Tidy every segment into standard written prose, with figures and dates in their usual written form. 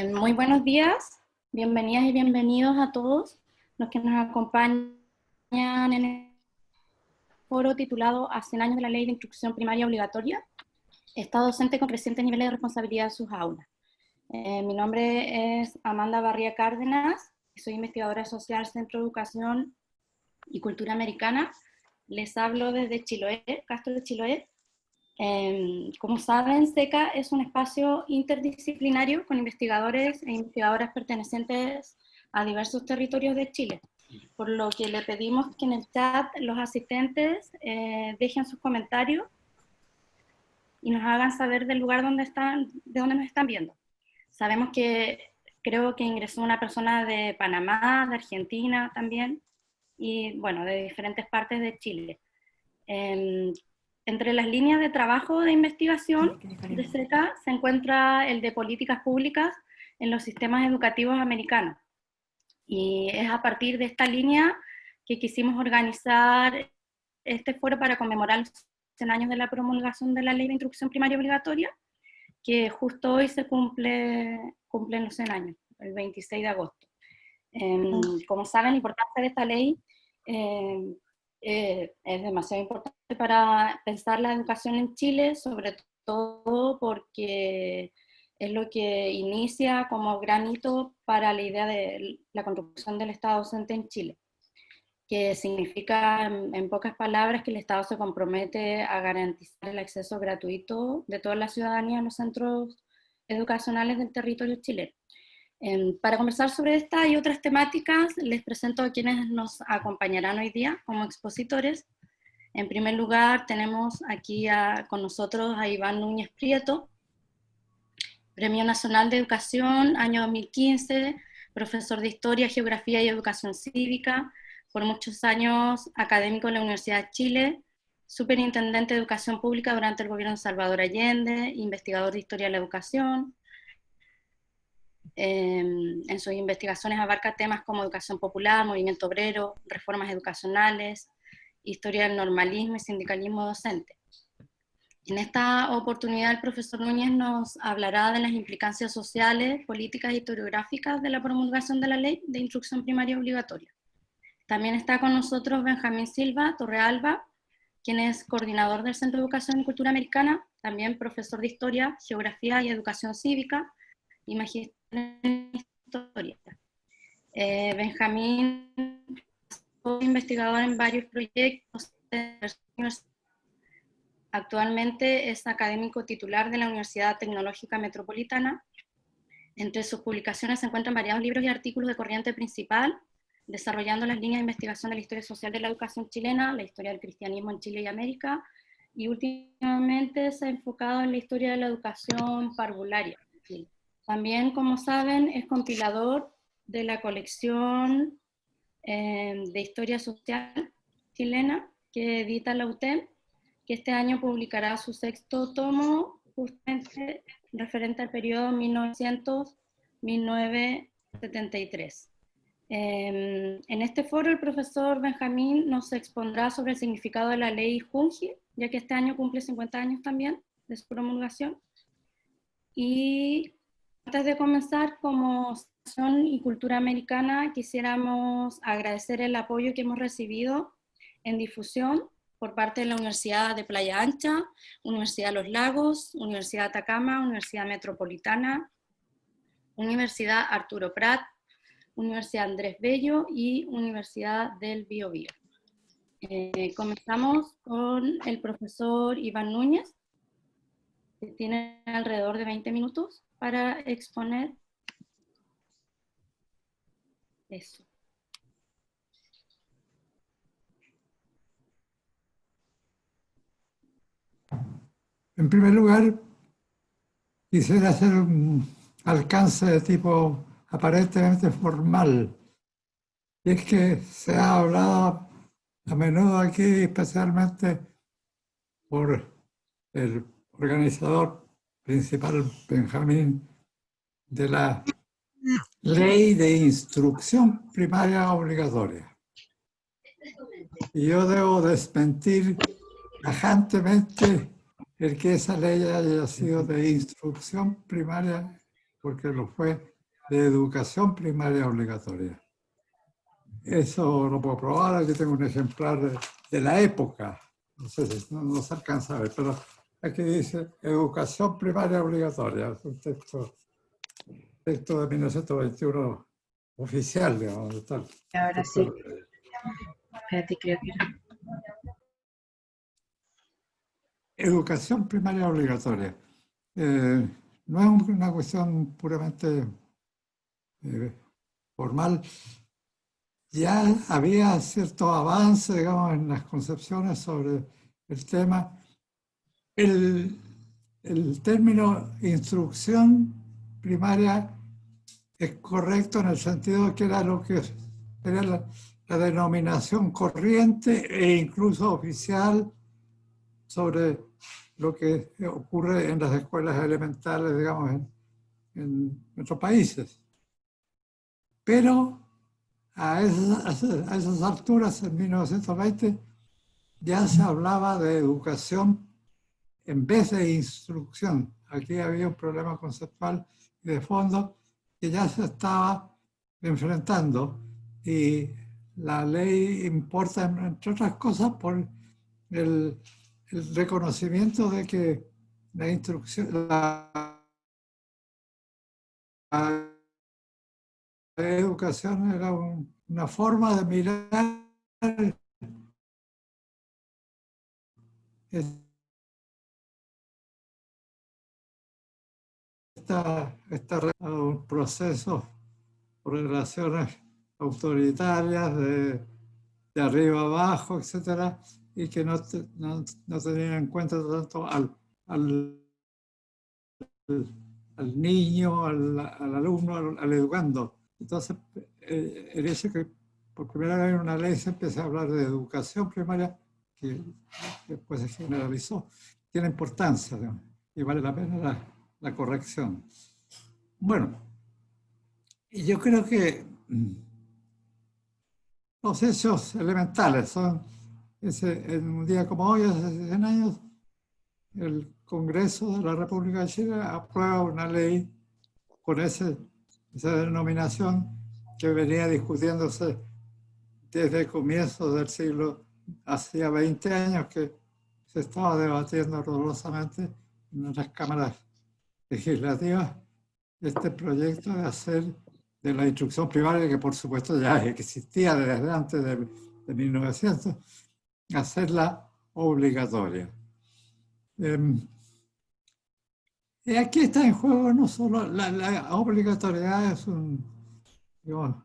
Muy buenos días, bienvenidas y bienvenidos a todos los que nos acompañan en el foro titulado a 100 años de la Ley de Instrucción Primaria Obligatoria, Estado docente con crecientes niveles de responsabilidad en sus aulas. Mi nombre es Amanda Barría Cárdenas, soy investigadora social Centro de Educación y Cultura Americana. Les hablo desde Chiloé, Castro de Chiloé. Como saben, SECA es un espacio interdisciplinario con investigadores e investigadoras pertenecientes a diversos territorios de Chile, por lo que le pedimos que en el chat los asistentes dejen sus comentarios y nos hagan saber del lugar donde están, de dónde nos están viendo. Sabemos que creo que ingresó una persona de Panamá, de Argentina también, y bueno, de diferentes partes de Chile. Entre las líneas de trabajo de investigación de SECA se encuentra el de políticas públicas en los sistemas educativos americanos. Y es a partir de esta línea que quisimos organizar este foro para conmemorar los 100 años de la promulgación de la Ley de Instrucción Primaria Obligatoria, que justo hoy se cumplen los 100 años, el 26 de agosto. Como saben, la importancia de esta ley es demasiado importante para pensar la educación en Chile, sobre todo porque es lo que inicia como gran hito para la idea de la construcción del Estado docente en Chile, que significa, en pocas palabras, que el Estado se compromete a garantizar el acceso gratuito de toda la ciudadanía a los centros educacionales del territorio chileno. Para conversar sobre esta y otras temáticas, les presento a quienes nos acompañarán hoy día como expositores. En primer lugar, tenemos aquí con nosotros a Iván Núñez Prieto, Premio Nacional de Educación, año 2015, profesor de Historia, Geografía y Educación Cívica, por muchos años académico en la Universidad de Chile, superintendente de Educación Pública durante el gobierno de Salvador Allende, investigador de Historia de la Educación. En sus investigaciones abarca temas como educación popular, movimiento obrero, reformas educacionales, historia del normalismo y sindicalismo docente. En esta oportunidad el profesor Núñez nos hablará de las implicancias sociales, políticas y historiográficas de la promulgación de la Ley de Instrucción Primaria Obligatoria. También está con nosotros Benjamín Silva Torrealba, quien es coordinador del Centro de Educación y Cultura Americana, también profesor de Historia, Geografía y Educación Cívica, y magíster en Historia. Benjamín es investigador en varios proyectos. Actualmente es académico titular de la Universidad Tecnológica Metropolitana. Entre sus publicaciones se encuentran variados libros y artículos de corriente principal, desarrollando las líneas de investigación de la historia social de la educación chilena, la historia del cristianismo en Chile y América, y últimamente se ha enfocado en la historia de la educación parvularia en Chile. También, como saben, es compilador de la colección de historia social chilena que edita la UTEM, que este año publicará su 6º tomo, justamente referente al periodo 1900-1973. En este foro el profesor Benjamín nos expondrá sobre el significado de la ley Junji, ya que este año cumple 50 años también de su promulgación. Y antes de comenzar, como Asociación y Cultura Americana, quisiéramos agradecer el apoyo que hemos recibido en difusión por parte de la Universidad de Playa Ancha, Universidad de Los Lagos, Universidad de Atacama, Universidad Metropolitana, Universidad Arturo Prat, Universidad Andrés Bello y Universidad del Biobío. Comenzamos con el profesor Iván Núñez, que tiene alrededor de 20 minutos para exponer eso. En primer lugar, quisiera hacer un alcance de tipo aparentemente formal. Y es que se ha hablado a menudo aquí, especialmente por el organizador principal, Benjamín, de la Ley de Instrucción Primaria Obligatoria. Y yo debo desmentir tajantemente el que esa ley haya sido de instrucción primaria porque lo fue de educación primaria obligatoria. Eso lo puedo probar, aquí tengo un ejemplar de la época, no sé si no se alcanza a ver, pero aquí dice educación primaria obligatoria, es un texto de 1921 oficial, digamos, tal. Ahora sí. Espérate, creo que era. Educación primaria obligatoria. No es una cuestión puramente formal. Ya había cierto avance, digamos, en las concepciones sobre el tema. El término instrucción primaria es correcto en el sentido de que era lo que era la denominación corriente e incluso oficial sobre lo que ocurre en las escuelas elementales, digamos, en nuestros países. Pero a esas alturas, en 1920, ya se hablaba de educación en vez de instrucción. Aquí había un problema conceptual y de fondo que ya se estaba enfrentando, y la ley importa, entre otras cosas, por el reconocimiento de que la instrucción, la educación era una forma de mirar un proceso por relaciones autoritarias de arriba abajo, etcétera, y que no tenían en cuenta tanto al niño, al alumno, al educando. Entonces, el hecho que por primera vez en una ley se empieza a hablar de educación primaria, que después se generalizó, tiene importancia, ¿no? Y vale la pena la corrección. Bueno, y yo creo que los hechos elementales son, en un día como hoy, hace 100 años, el Congreso de la República de Chile aprueba una ley con esa denominación que venía discutiéndose desde comienzos del siglo, hacía 20 años que se estaba debatiendo ardorosamente en nuestras cámaras legislativas este proyecto de hacer de la instrucción primaria, que por supuesto ya existía desde antes de 1900, hacerla obligatoria. Y aquí está en juego no solo la obligatoriedad, es digamos,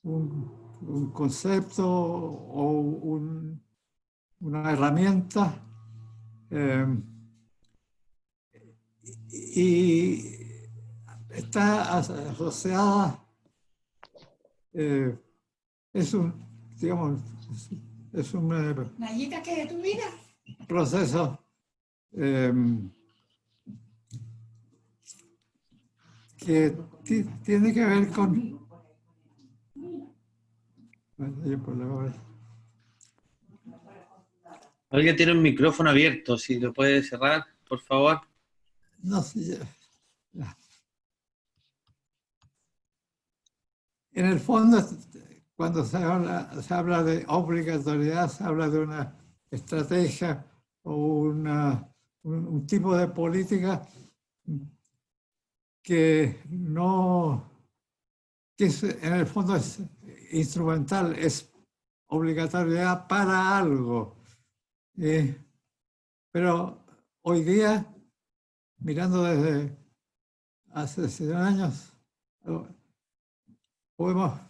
un concepto o una herramienta, y está asociada, es un, digamos, es un proceso que tiene que ver con... Alguien tiene un micrófono abierto, si lo puede cerrar, por favor. No sé, ya. En el fondo, cuando se habla de obligatoriedad, se habla de una estrategia o un tipo de política que no, que en el fondo es instrumental, es obligatoriedad para algo. Pero hoy día, mirando desde hace 100 años, podemos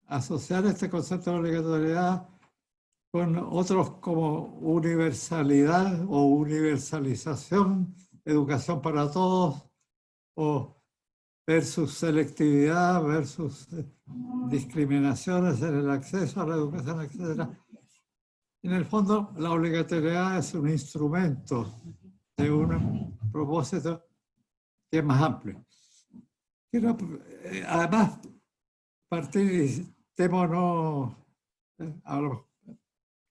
asociar este concepto de obligatoriedad con otros como universalidad o universalización, educación para todos, o versus selectividad, versus discriminaciones en el acceso a la educación, etc. En el fondo, la obligatoriedad es un instrumento de un propósito que es más amplio. Quiero, además, partir y temo no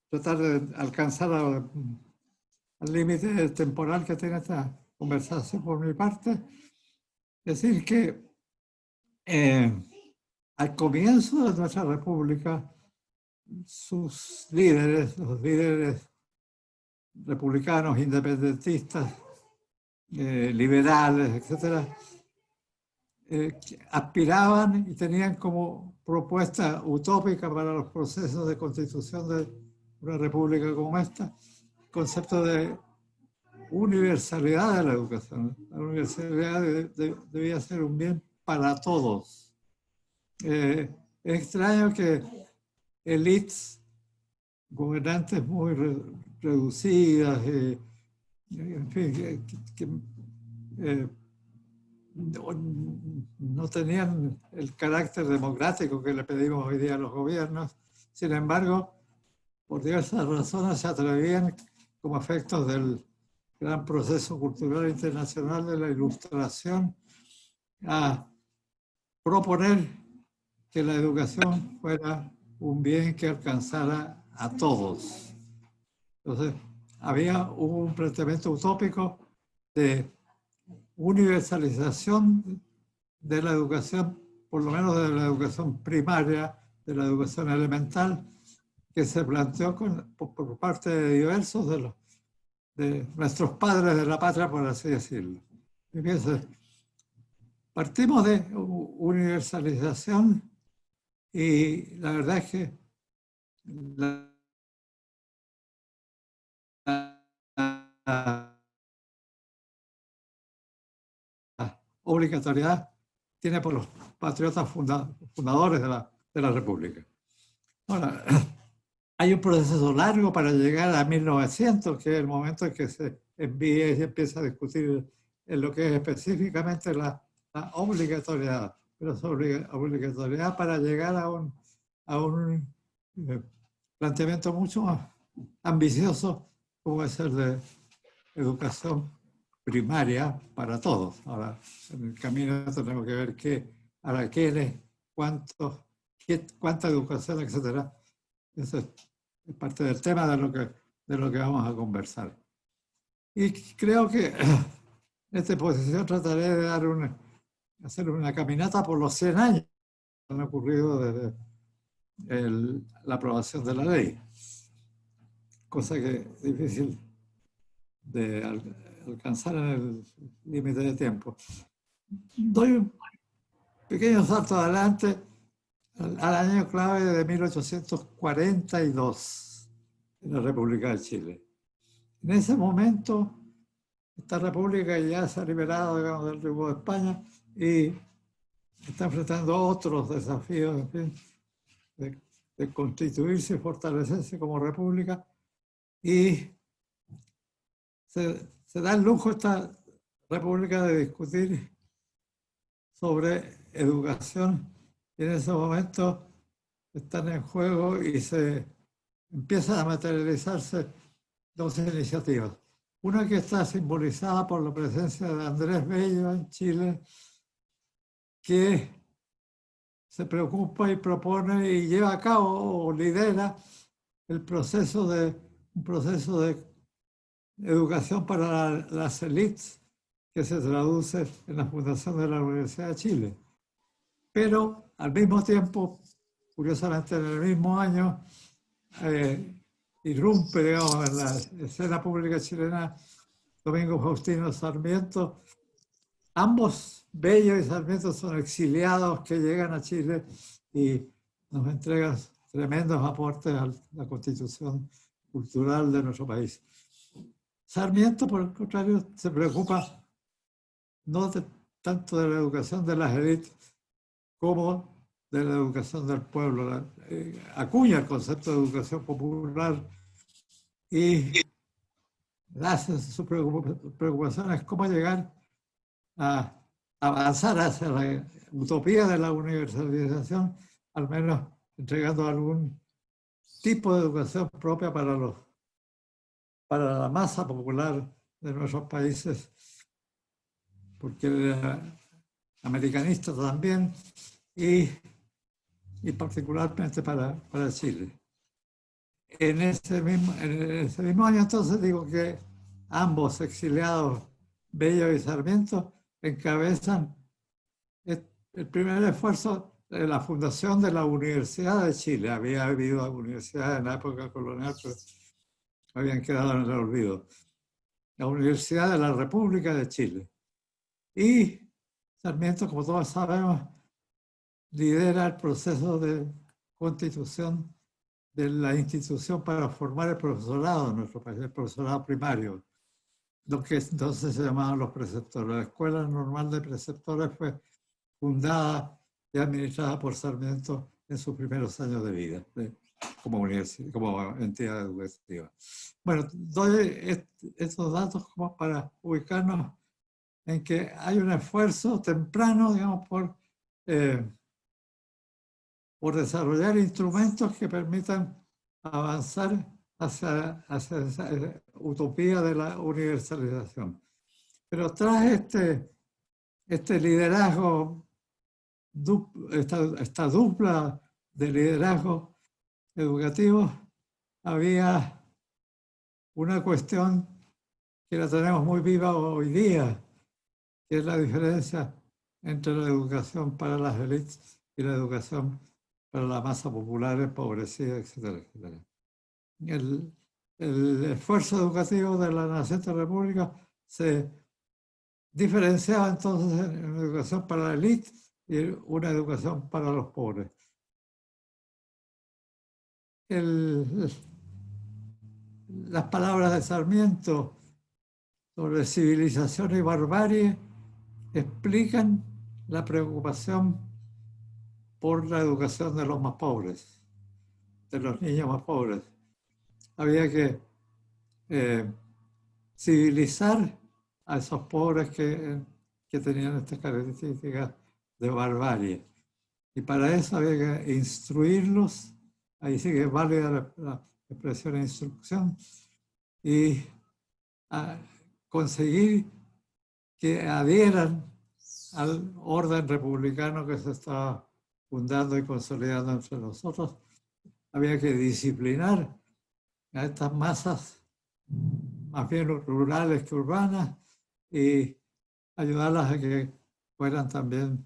tratar de alcanzar al límite temporal que tiene esta conversación por mi parte. Es decir, que al comienzo de nuestra república, sus líderes, los líderes republicanos, independentistas, liberales, etcétera, aspiraban y tenían como propuesta utópica para los procesos de constitución de una república como esta, el concepto de universalidad de la educación. La universalidad debía ser un bien para todos. Es extraño que élites, gobernantes muy reducidas, en fin, no tenían el carácter democrático que le pedimos hoy día a los gobiernos. Sin embargo, por diversas razones se atrevían, como efectos del gran proceso cultural internacional de la Ilustración, a proponer que la educación fuera un bien que alcanzara a todos. Entonces, había un planteamiento utópico de universalización de la educación, por lo menos de la educación primaria, de la educación elemental, que se planteó por parte de diversos de nuestros padres de la patria, por así decirlo. Fíjense, partimos de universalización y la verdad es que la obligatoriedad tiene por los patriotas fundadores de la República. Ahora, hay un proceso largo para llegar a 1900, que es el momento en que se envía y se empieza a discutir en lo que es específicamente la obligatoriedad, pero es obligatoriedad para llegar a un planteamiento mucho más ambicioso, como es el de educación primaria para todos. Ahora, en el camino tenemos que ver ahora quiénes, cuántos, cuánta educación, etcétera. Eso es parte del tema de lo que vamos a conversar. Y creo que en esta exposición trataré de hacer una caminata por los 100 años que han ocurrido desde la aprobación de la ley, cosa que es difícil de alcanzar en el límite de tiempo. Doy un pequeño salto adelante al año clave de 1842 en la República de Chile. En ese momento, esta república ya se ha liberado, digamos, del yugo de España y está enfrentando otros desafíos, en fin, de constituirse y fortalecerse como república, y se da el lujo esta república de discutir sobre educación, y en ese momento están en juego y se empiezan a materializarse dos iniciativas. Una que está simbolizada por la presencia de Andrés Bello en Chile, que se preocupa y propone y lleva a cabo o lidera un proceso de educación para las élites, que se traduce en la fundación de la Universidad de Chile. Pero al mismo tiempo, curiosamente en el mismo año, irrumpe, digamos, en la escena pública chilena Domingo Faustino Sarmiento. Ambos, Bello y Sarmiento, son exiliados que llegan a Chile y nos entregan tremendos aportes a la constitución cultural de nuestro país. Sarmiento, por el contrario, se preocupa no tanto de la educación de las élites como de la educación del pueblo. Acuña el concepto de educación popular y su preocupación es cómo llegar a avanzar hacia la utopía de la universalización, al menos entregando algún tipo de educación propia para la masa popular de nuestros países, porque era americanista también, y particularmente para Chile. En ese mismo año, entonces, digo que ambos exiliados, Bello y Sarmiento, encabezan el primer esfuerzo de la fundación de la Universidad de Chile. Había habido universidades en la época colonial, pero habían quedado en el olvido. La Universidad de la República de Chile. Y Sarmiento, como todos sabemos, lidera el proceso de constitución de la institución para formar el profesorado en nuestro país, el profesorado primario, lo que entonces se llamaban los preceptores. La Escuela Normal de Preceptores fue fundada y administrada por Sarmiento en sus primeros años de vida, como entidad educativa. Bueno, doy estos datos como para ubicarnos en que hay un esfuerzo temprano, digamos, por desarrollar instrumentos que permitan avanzar hacia esa utopía de la universalización. Pero tras este liderazgo, esta dupla de liderazgo educativo, había una cuestión que la tenemos muy viva hoy día, que es la diferencia entre la educación para las élites y la educación para la masa popular, empobrecida, etcétera, etcétera. El esfuerzo educativo de la naciente república se diferenciaba entonces en una educación para la élite y una educación para los pobres. Las palabras de Sarmiento sobre civilización y barbarie explican la preocupación por la educación de los más pobres, de los niños más pobres. Había que civilizar a esos pobres que tenían estas características de barbarie. Y para eso había que instruirlos, ahí sí que es válida la expresión de instrucción, y conseguir que adhieran al orden republicano que se estaba fundando y consolidando entre nosotros. Había que disciplinar a estas masas más bien rurales que urbanas y ayudarlas a que fueran también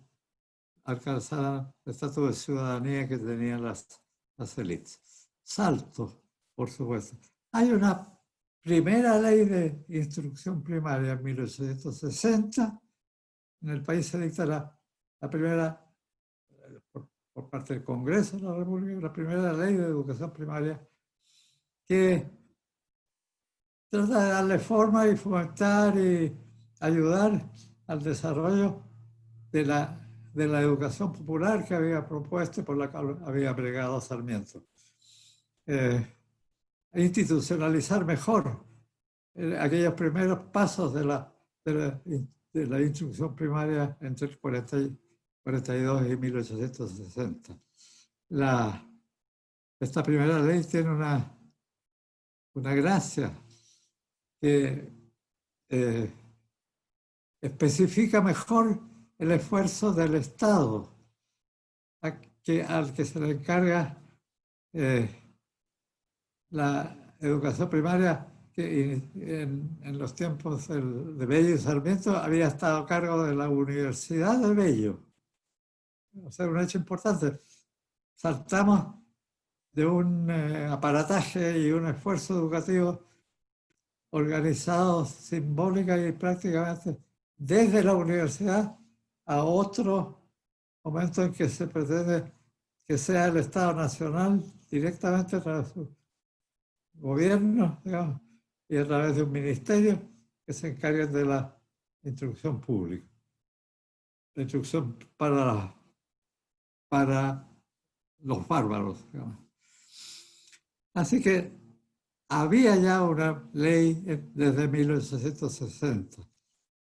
alcanzar el estatus de ciudadanía que tenían las élites. Salto, por supuesto. Hay una primera ley de instrucción primaria en 1860. En el país se dicta la primera, por parte del Congreso de la República, la primera ley de educación primaria que trata de darle forma y fomentar y ayudar al desarrollo de la educación popular que había propuesto y por la que había bregado Sarmiento. Institucionalizar mejor aquellos primeros pasos de la instrucción primaria entre el 42 y 1860. Esta primera ley tiene una gracia que especifica mejor el esfuerzo del Estado al que se le encarga la educación primaria, que en los tiempos de Bello y Sarmiento había estado a cargo de la Universidad de Bello. O sea, un hecho importante. Saltamos de un aparataje y un esfuerzo educativo organizado simbólica y prácticamente desde la universidad a otro momento en que se pretende que sea el Estado Nacional directamente a través de su gobierno, digamos, y a través de un ministerio que se encargue de la instrucción pública. La instrucción para los bárbaros, digamos. Así que había ya una ley desde 1860,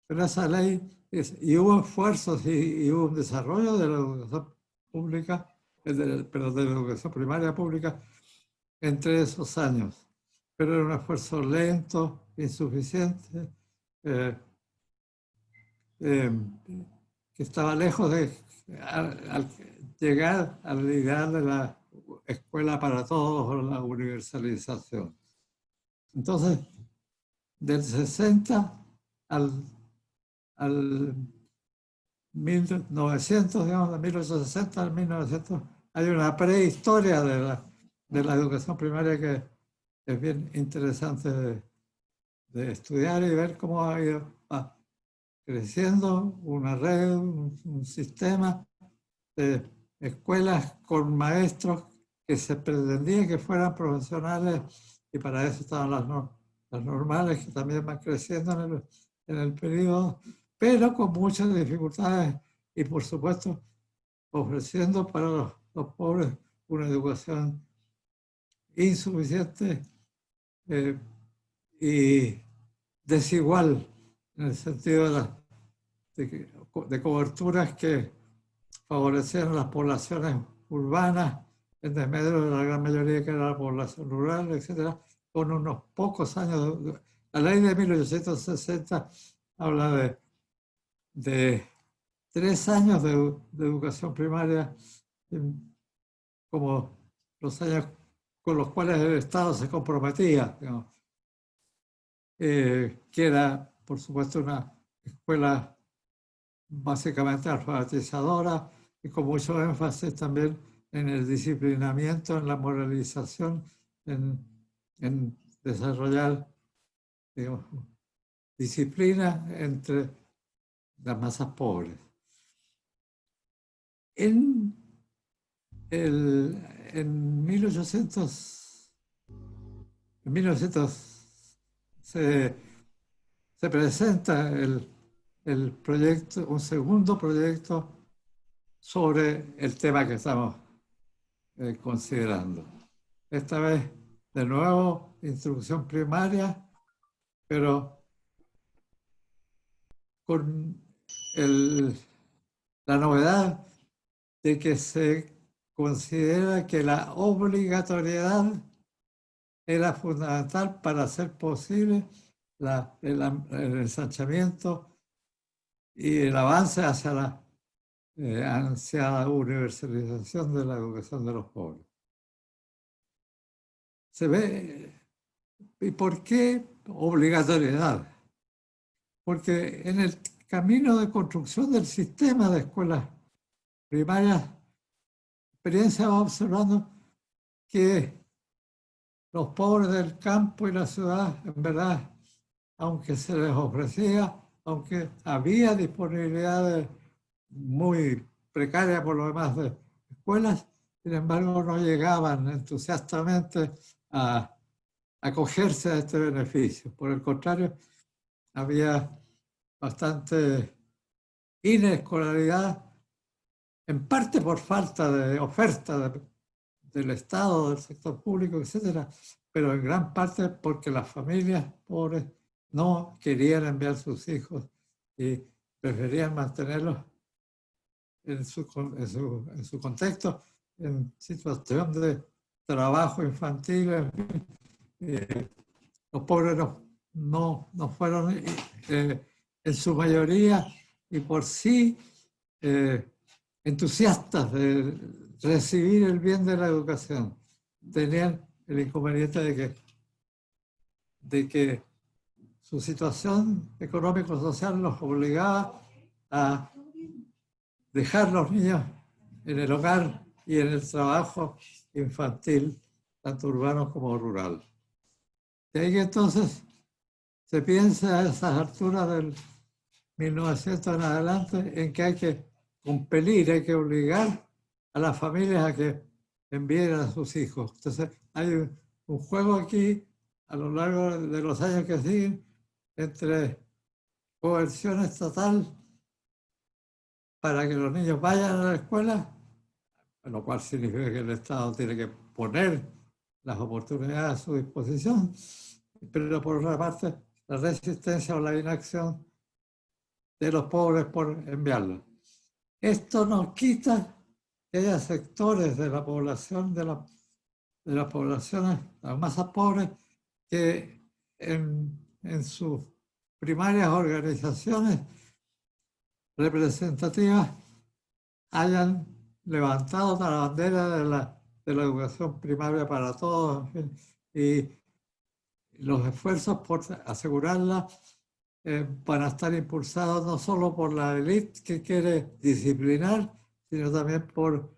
pero esa ley, y hubo esfuerzos y hubo un desarrollo de la educación pública, pero de la educación primaria pública entre esos años, pero era un esfuerzo lento, insuficiente, que estaba lejos de llegar al ideal de la escuela para todos o la universalización. Entonces, del 60 al 1900, digamos, de 1860 al 1900, hay una prehistoria de la educación primaria que es bien interesante de estudiar y ver cómo ha ido creciendo una red, un sistema de escuelas con maestros que se pretendía que fueran profesionales y para eso estaban las normales que también van creciendo en el periodo, pero con muchas dificultades y por supuesto ofreciendo para los pobres una educación insuficiente y desigual en el sentido de coberturas que favorecían a las poblaciones urbanas en desmedro de la gran mayoría que era la población rural, etcétera, con unos pocos años. La ley de 1860 habla de 3 años de educación primaria como los años con los cuales el Estado se comprometía, digamos, que era, por supuesto, una escuela básicamente alfabetizadora y con mucho énfasis también en el disciplinamiento, en la moralización, en desarrollar, digamos, disciplina entre las masas pobres. En 1900 se presenta el proyecto, un segundo proyecto sobre el tema que estamos considerando. Esta vez, de nuevo, instrucción primaria, pero con la novedad de que se considera que la obligatoriedad era fundamental para hacer posible el ensanchamiento y el avance hacia la ansiada universalización de la educación de los pobres. Se ve, ¿y por qué obligatoriedad? Porque en el camino de construcción del sistema de escuelas primarias, la experiencia va observando que los pobres del campo y la ciudad, en verdad, aunque se les ofrecía, aunque había disponibilidad muy precaria por lo demás de escuelas, sin embargo no llegaban entusiastamente a acogerse a este beneficio. Por el contrario, había bastante inescolaridad, en parte por falta de oferta del Estado, del sector público, etcétera, pero en gran parte porque las familias pobres no querían enviar sus hijos y preferían mantenerlos en su contexto, en situación de trabajo infantil. Los pobres no fueron en su mayoría y por sí entusiastas de recibir el bien de la educación. Tenían el inconveniente de que su situación económico-social los obligaba a dejar los niños en el hogar y en el trabajo infantil, tanto urbano como rural. De ahí que entonces se piensa a esas alturas del 1900 en adelante en que hay que compelir, hay que obligar a las familias a que envíen a sus hijos. Entonces hay un juego aquí a lo largo de los años que siguen entre coerción estatal para que los niños vayan a la escuela, lo cual significa que el Estado tiene que poner las oportunidades a su disposición, pero por otra parte la resistencia o la inacción de los pobres por enviarlos. Esto nos quita que haya sectores de la población, de las poblaciones, las masas pobres, que en sus primarias organizaciones representativas hayan levantado la bandera de la educación primaria para todos, en fin, y los esfuerzos por asegurarla van a estar impulsados no solo por la élite que quiere disciplinar, sino también por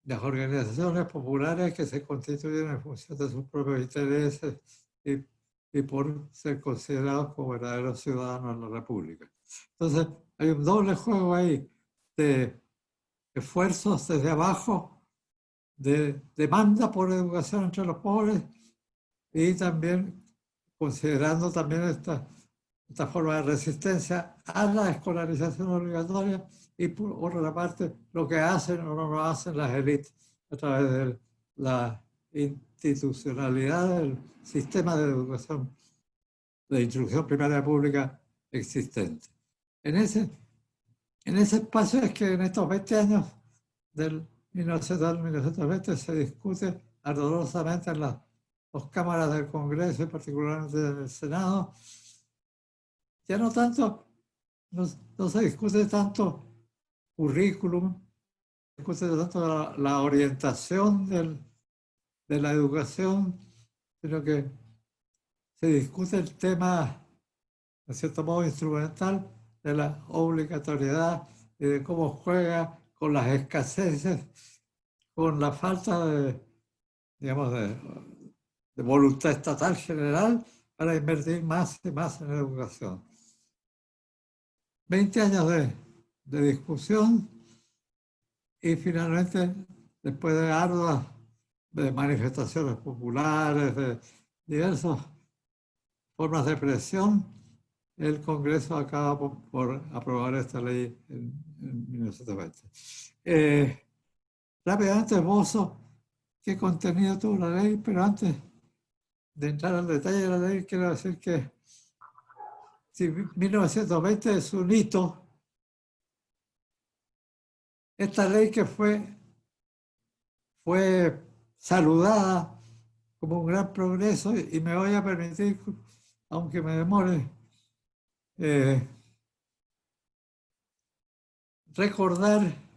las organizaciones populares que se constituyen en función de sus propios intereses y por ser considerados como verdaderos ciudadanos de la República. Entonces, hay un doble juego ahí de esfuerzos desde abajo, de demanda por educación entre los pobres y también considerando también esta forma de resistencia a la escolarización obligatoria y por otra parte lo que hacen o no lo hacen las élites a través de la institucionalidad del sistema de educación, de instrucción primaria pública existente. En ese espacio es que en estos 20 años del 1900 al 1920 se discute ardorosamente en las dos cámaras del Congreso y particularmente en el Senado. Ya no se discute tanto currículum, se discute tanto la orientación de la educación, sino que se discute el tema, de cierto modo, instrumental de la obligatoriedad y de cómo juega con las escaseces, con la falta de, digamos, de voluntad estatal general para invertir más y más en educación. 20 años de discusión y finalmente, después de arduas de manifestaciones populares, de diversas formas de presión, el Congreso acaba por aprobar esta ley en 1920. Rápidamente esbozo qué contenido tuvo la ley, pero antes de entrar al detalle de la ley, quiero decir que si 1920 es un hito, esta ley que fue saludada como un gran progreso, y me voy a permitir, aunque me demore, recordar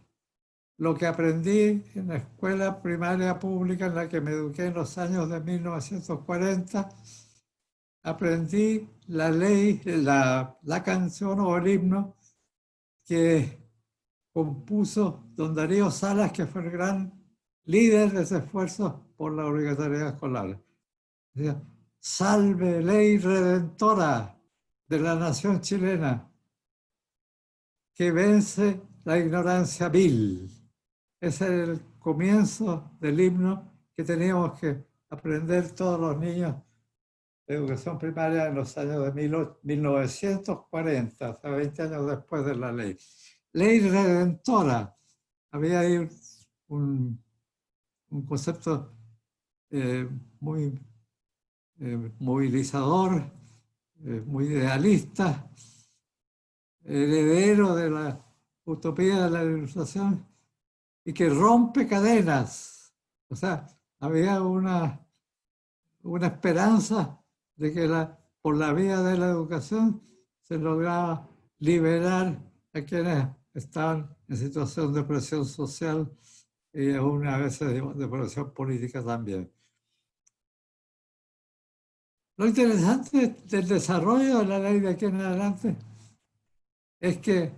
lo que aprendí en la escuela primaria pública en la que me eduqué en los años de 1940. Aprendí la ley, la canción o el himno que compuso don Darío Salas, que fue el gran líder de ese esfuerzo por la obligatoriedad escolar. Decía, salve ley redentora de la nación chilena, que vence la ignorancia vil. Ese era el comienzo del himno que teníamos que aprender todos los niños de educación primaria en los años de 1940, o sea, 20 años después de la ley. Ley redentora. Había ahí un concepto muy movilizador, muy idealista, heredero de la utopía de la ilustración y que rompe cadenas. O sea, había una esperanza de que por la vía de la educación se lograba liberar a quienes estaban en situación de presión social y aún a veces de presión política también. Lo interesante del desarrollo de la ley de aquí en adelante es que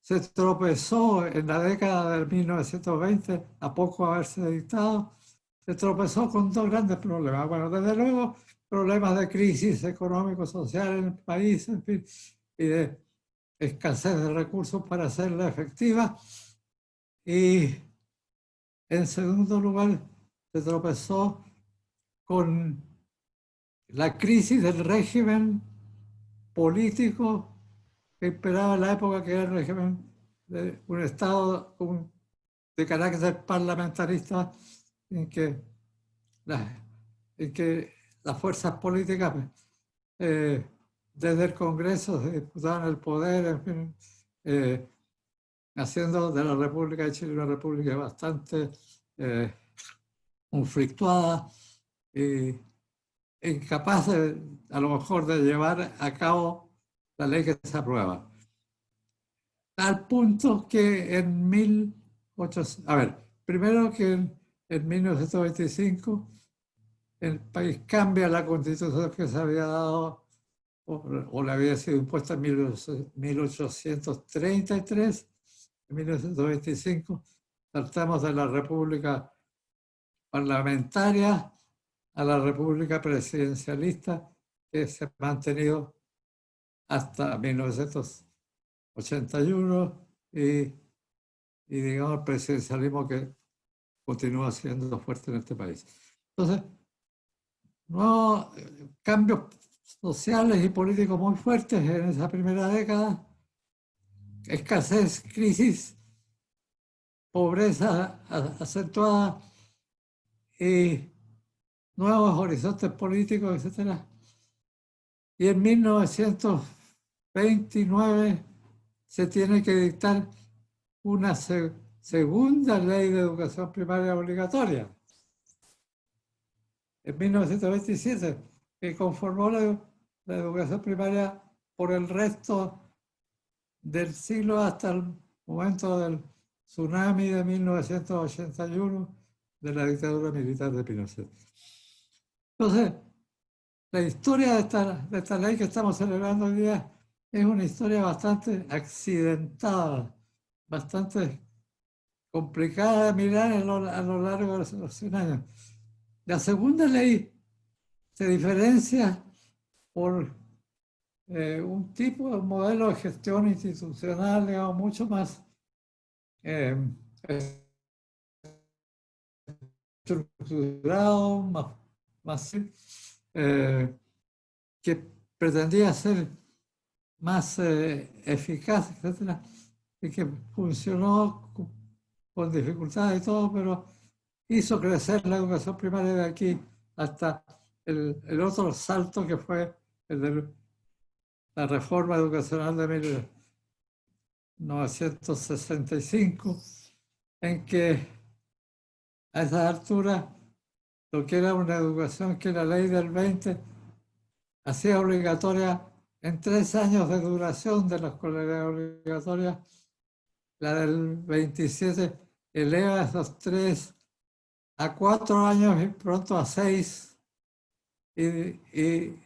se tropezó en la década del 1920, a poco haberse dictado, se tropezó con dos grandes problemas. Bueno, desde luego, problemas de crisis económico-social en el país, en fin, y de escasez de recursos para hacerla efectiva. Y en segundo lugar, se tropezó con la crisis del régimen político que imperaba en la época, que era el régimen de un Estado de carácter parlamentarista en que las fuerzas políticas desde el Congreso se disputaban el poder, en fin, haciendo de la República de Chile una república bastante conflictuada y incapaz a lo mejor de llevar a cabo la ley que se aprueba. Al punto que en 1800, primero que en 1925 el país cambia la constitución que se había dado o le había sido impuesta en 1833, en 1925, saltamos de la república parlamentaria a la república presidencialista que se ha mantenido hasta 1981 y digamos el presidencialismo que continúa siendo fuerte en este país. Entonces, nuevos cambios sociales y políticos muy fuertes en esa primera década, escasez, crisis, pobreza acentuada y nuevos horizontes políticos, etc. Y en 1929 se tiene que dictar una segunda ley de educación primaria obligatoria. En 1927, que conformó la educación primaria por el resto del siglo hasta el momento del tsunami de 1981 de la dictadura militar de Pinochet. Entonces, la historia de esta ley que estamos celebrando hoy día es una historia bastante accidentada, bastante complicada de mirar a lo largo de los 100 años. La segunda ley se diferencia por un tipo de modelo de gestión institucional, digamos, mucho más estructurado, más que pretendía ser más eficaz, etcétera, y que funcionó con dificultades y todo, pero hizo crecer la educación primaria de aquí hasta el otro salto que fue el de la reforma educacional de 1965, en que a esa altura lo que era una educación que la ley del 20 hacía obligatoria en 3 años de duración de la escolaridad obligatoria, la del 27 eleva esos 3 a 4 años y pronto a 6, y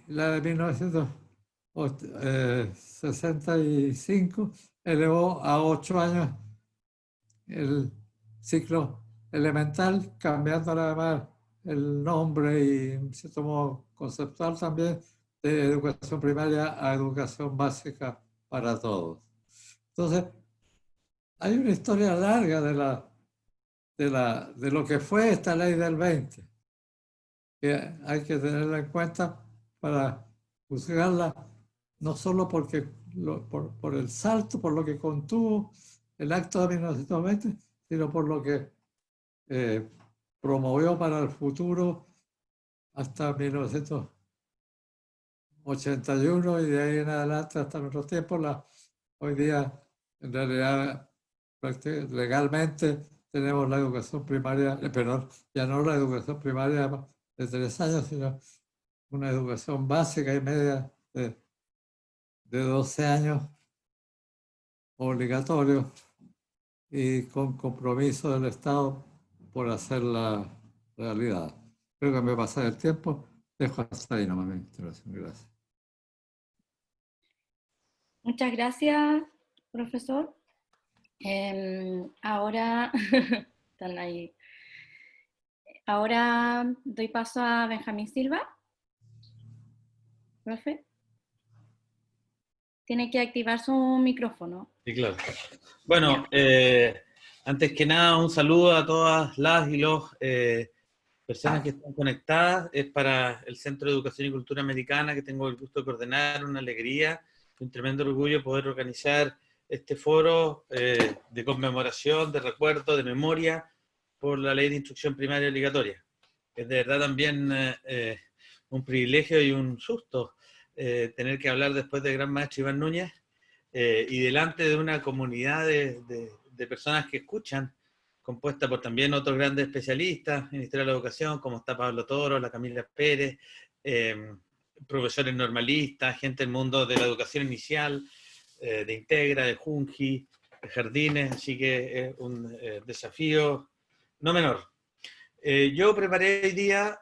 la de 1965 elevó a 8 años el ciclo elemental, cambiándole además el nombre y en cierto modo conceptual también de educación primaria a educación básica para todos. Entonces, hay una historia larga de lo que fue esta ley del 20, que hay que tenerla en cuenta para juzgarla, no solo porque por el salto, por lo que contuvo el acto de 1920, sino por lo que promovió para el futuro hasta 1981 y de ahí en adelante hasta nuestros tiempos. Hoy día, en realidad, legalmente tenemos la educación primaria, perdón, ya no la educación primaria de 3 años, sino una educación básica y media de 12 años obligatorio y con compromiso del Estado por hacerla realidad. Creo que me pasa el tiempo. Dejo hasta ahí nomás mi intervención. Gracias. Muchas gracias, profesor. Ahora, están ahí. Ahora doy paso a Benjamín Silva. Profe. Tiene que activar su micrófono. Sí, claro. Bueno, antes que nada, un saludo a todas las y los personas que están conectadas. Es para el Centro de Educación y Cultura Americana, que tengo el gusto de coordinar, una alegría, un tremendo orgullo poder organizar este foro de conmemoración, de recuerdo, de memoria por la Ley de Instrucción Primaria Obligatoria. Es de verdad también un privilegio y un susto tener que hablar después del gran maestro Iván Núñez y delante de una comunidad de personas que escuchan, compuesta por también otros grandes especialistas en historia de la educación, como está Pablo Toro, la Camila Pérez, profesores normalistas, gente del mundo de la educación inicial, de Integra, de Junji, de Jardines, así que es un desafío no menor. Yo preparé hoy día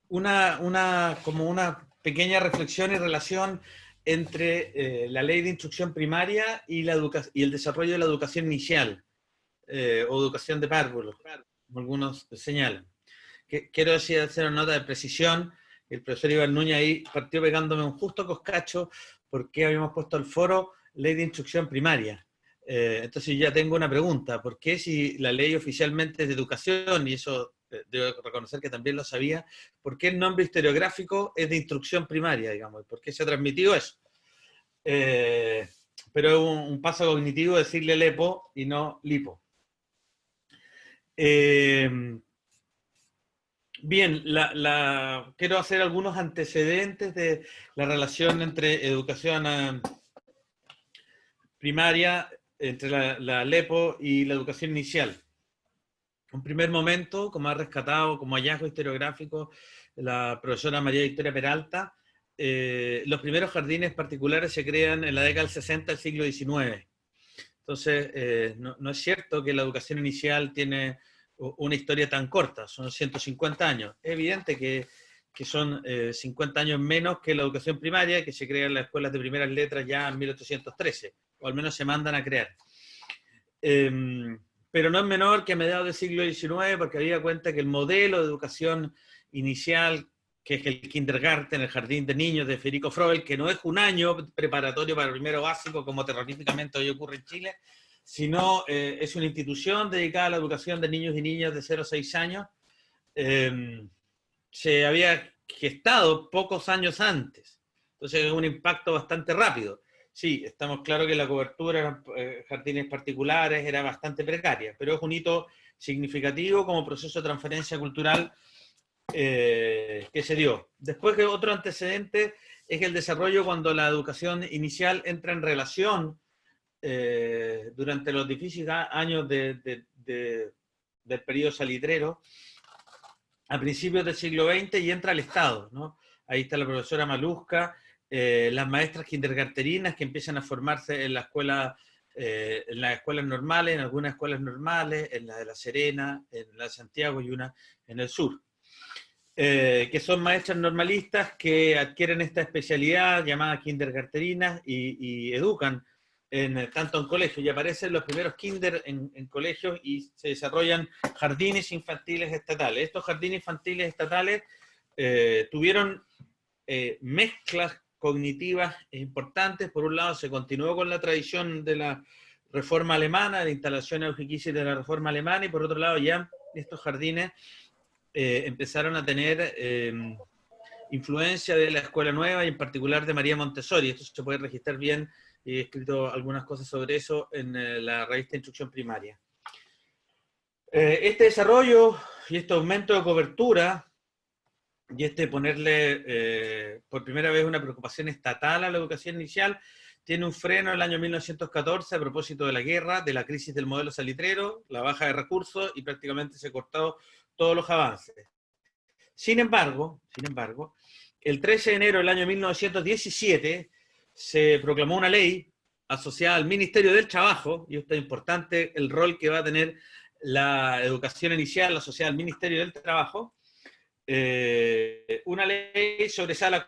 como una pequeña reflexión y relación entre la ley de instrucción primaria y el desarrollo de la educación inicial, o educación de párvulos, como algunos señalan. Quiero hacer una nota de precisión. El profesor Iván Núñez ahí partió pegándome un justo coscacho porque habíamos puesto al foro ley de instrucción primaria. Entonces ya tengo una pregunta. ¿Por qué si la ley oficialmente es de educación, y eso debo reconocer que también lo sabía, por qué el nombre historiográfico es de instrucción primaria, digamos? ¿Por qué se ha transmitido eso? Pero es un paso cognitivo decirle LEPO y no LIPO. Bien, quiero hacer algunos antecedentes de la relación entre educación primaria, entre la LEPO y la educación inicial. Un primer momento, como ha rescatado como hallazgo historiográfico la profesora María Victoria Peralta, los primeros jardines particulares se crean en la década del 60 del siglo XIX. Entonces, no es cierto que la educación inicial tiene una historia tan corta, son 150 años. Es evidente que son 50 años menos que la educación primaria, que se crea en las escuelas de primeras letras ya en 1813, o al menos se mandan a crear. Pero no es menor que a mediados del siglo XIX, porque había cuenta que el modelo de educación inicial, que es el kindergarten, el jardín de niños de Federico Froebel, que no es un año preparatorio para el primero básico, como terroríficamente hoy ocurre en Chile, sino es una institución dedicada a la educación de niños y niñas de 0 a 6 años, se había gestado pocos años antes. Entonces es un impacto bastante rápido. Sí, estamos claros que la cobertura en jardines particulares era bastante precaria, pero es un hito significativo como proceso de transferencia cultural que se dio. Después, que otro antecedente es el desarrollo cuando la educación inicial entra en relación durante los difíciles años del periodo salitrero, a principios del siglo XX, y entra al Estado, ¿no? Ahí está la profesora Malusca, las maestras kindergarterinas que empiezan a formarse en la escuela, en las escuelas normales, en algunas escuelas normales, en la de La Serena, en la de Santiago y una en el sur. Que son maestras normalistas que adquieren esta especialidad llamada kindergarterinas y educan tanto en colegios, y aparecen los primeros kinder en colegios y se desarrollan jardines infantiles estatales. Estos jardines infantiles estatales tuvieron mezclas cognitivas importantes. Por un lado, se continuó con la tradición de la reforma alemana, de instalación Eugen de la reforma alemana, y por otro lado ya estos jardines empezaron a tener influencia de la Escuela Nueva y en particular de María Montessori. Esto se puede registrar bien, y he escrito algunas cosas sobre eso en la revista Instrucción Primaria. Este desarrollo y este aumento de cobertura y ponerle por primera vez una preocupación estatal a la educación inicial tiene un freno en el año 1914 a propósito de la guerra, de la crisis del modelo salitrero, la baja de recursos, y prácticamente se cortó todos los avances. Sin embargo, el 13 de enero del año 1917 se proclamó una ley asociada al Ministerio del Trabajo, y esto es importante, el rol que va a tener la educación inicial asociada al Ministerio del Trabajo, una ley sobre salas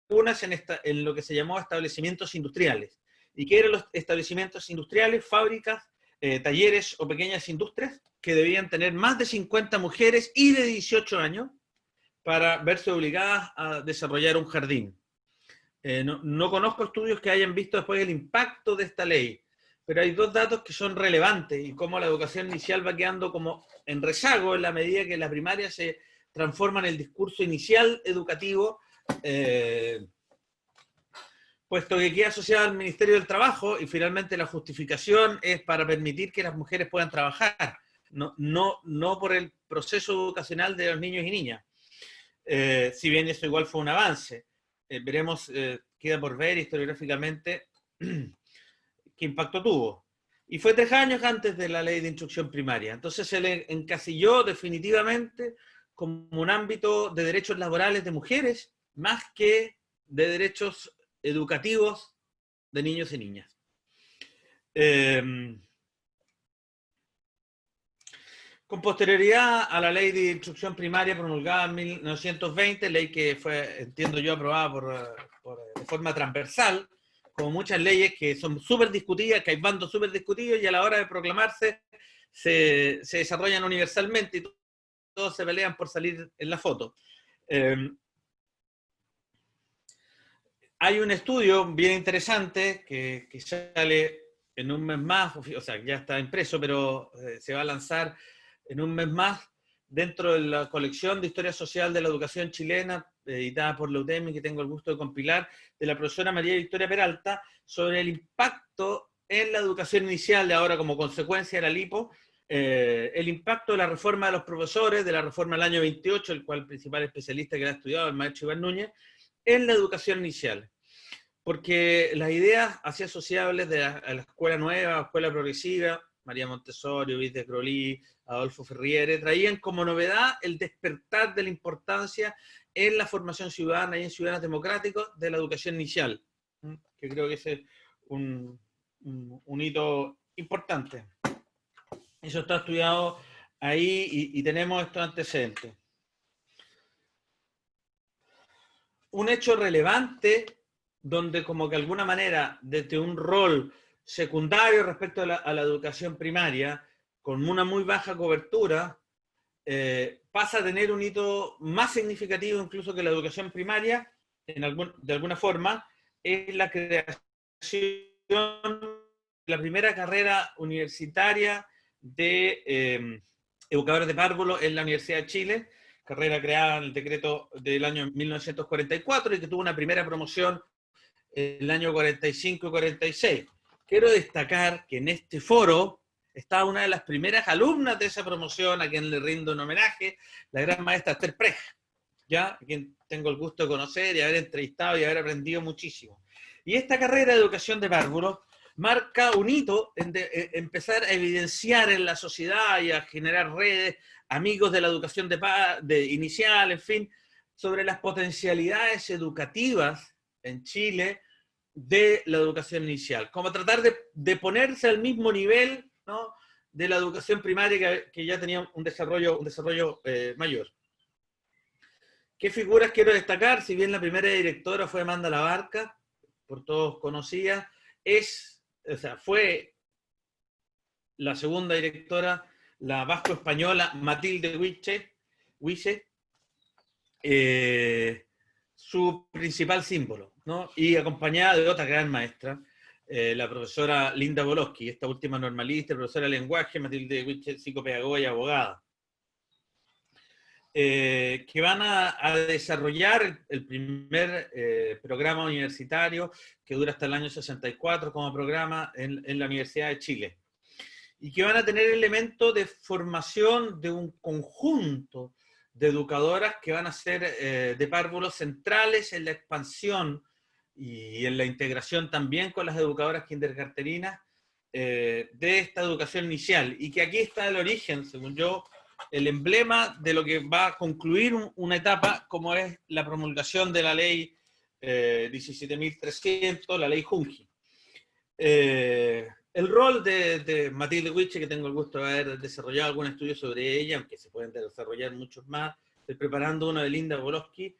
comunes en lo que se llamó establecimientos industriales. ¿Y qué eran los establecimientos industriales? Fábricas, talleres o pequeñas industrias que debían tener más de 50 mujeres y de 18 años para verse obligadas a desarrollar un jardín. No conozco estudios que hayan visto después el impacto de esta ley, pero hay dos datos que son relevantes y cómo la educación inicial va quedando como en rezago en la medida que la primaria se transforma en el discurso inicial educativo, puesto que queda asociado al Ministerio del Trabajo, y finalmente la justificación es para permitir que las mujeres puedan trabajar, no por el proceso educacional de los niños y niñas. Si bien eso igual fue un avance, veremos, queda por ver historiográficamente qué impacto tuvo. Y fue 3 años antes de la ley de instrucción primaria. Entonces se le encasilló definitivamente como un ámbito de derechos laborales de mujeres, más que de derechos educativos de niños y niñas. Con posterioridad a la ley de instrucción primaria promulgada en 1920, ley que fue, entiendo yo, aprobada de forma transversal, como muchas leyes que son súper discutidas, que hay bandos súper discutidos y a la hora de proclamarse se desarrollan universalmente y todos se pelean por salir en la foto. Hay un estudio bien interesante que sale en un mes más, o sea, ya está impreso, pero se va a lanzar en un mes más dentro de la colección de Historia Social de la Educación Chilena, editada por la UTEMI, que tengo el gusto de compilar, de la profesora María Victoria Peralta, sobre el impacto en la educación inicial de ahora como consecuencia de la LIPO, el impacto de la reforma de los profesores, de la reforma del año 28, el cual el principal especialista que la ha estudiado, el maestro Iván Núñez, en la educación inicial. Porque las ideas así asociables a la escuela nueva, escuela progresiva, María Montessori, Luis de Crolí, Adolfo Ferriere, traían como novedad el despertar de la importancia en la formación ciudadana y en ciudadanos democráticos de la educación inicial, que creo que ese es un hito importante. Eso está estudiado ahí y tenemos estos antecedentes. Un hecho relevante donde como que de alguna manera desde un rol secundario respecto a la educación primaria, con una muy baja cobertura, pasa a tener un hito más significativo incluso que la educación primaria, de alguna forma, es la creación de la primera carrera universitaria de educadores de párvulos en la Universidad de Chile, carrera creada en el decreto del año 1944 y que tuvo una primera promoción en el año 45 y 46. Quiero destacar que en este foro está una de las primeras alumnas de esa promoción, a quien le rindo un homenaje, la gran maestra Esther Prej, ¿ya? A quien tengo el gusto de conocer y haber entrevistado y haber aprendido muchísimo. Y esta carrera de educación de párvulos marca un hito en empezar a evidenciar en la sociedad y a generar redes, amigos de la educación de inicial, en fin, sobre las potencialidades educativas en Chile de la educación inicial, como tratar de ponerse al mismo nivel, ¿no?, de la educación primaria que ya tenía un desarrollo mayor. ¿Qué figuras quiero destacar? Si bien la primera directora fue Amanda Labarca, por todos conocida, fue la segunda directora, la vasco-española Matilde Huiche, su principal símbolo, ¿no? Y acompañada de otra gran maestra, la profesora Linda Boloski, esta última normalista, profesora de lenguaje, Matilde Huiche, psicopedagoga y abogada, que van a desarrollar el primer programa universitario que dura hasta el año 64 como programa en la Universidad de Chile, y que van a tener elementos de formación de un conjunto de educadoras que van a ser de párvulos centrales en la expansión y en la integración también con las educadoras kindergarteninas de esta educación inicial, y que aquí está el origen, según yo, el emblema de lo que va a concluir una etapa como es la promulgación de la ley 17.300, la ley Junji. El rol de Matilde Huiche, que tengo el gusto de haber desarrollado algún estudio sobre ella, aunque se pueden desarrollar muchos más, estoy preparando uno de Linda Boloski,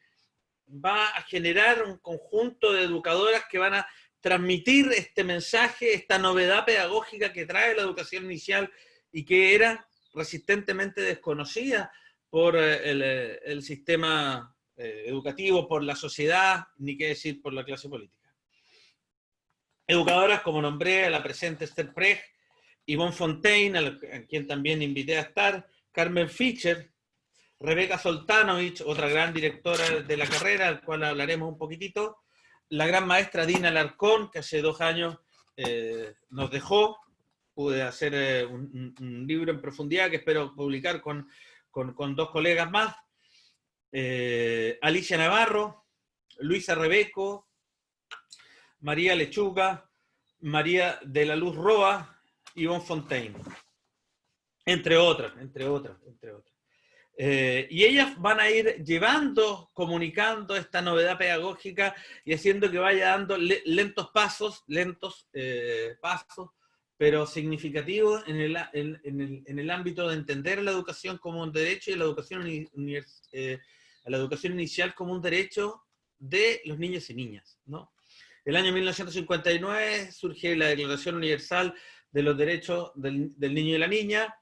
va a generar un conjunto de educadoras que van a transmitir este mensaje, esta novedad pedagógica que trae la educación inicial y que era resistentemente desconocida por el sistema educativo, por la sociedad, ni qué decir por la clase política. Educadoras, como nombré, a la presente Esther Prej, Yvonne Fontaine, a quien también invité a estar, Carmen Fischer, Rebeca Soltanovich, otra gran directora de la carrera, al cual hablaremos un poquitito, la gran maestra Dina Alarcón, que hace 2 años nos dejó. Pude hacer un libro en profundidad que espero publicar con 2 colegas más, Alicia Navarro, Luisa Rebeco, María Lechuga, María de la Luz Roa, Yvonne Fontaine, entre otras. Y ellas van a ir llevando, comunicando esta novedad pedagógica y haciendo que vaya dando lentos pasos, pero significativo en el ámbito de entender la educación como un derecho y la educación, la educación inicial como un derecho de los niños y niñas, ¿no? El año 1959 surge la Declaración Universal de los Derechos del Niño y la Niña,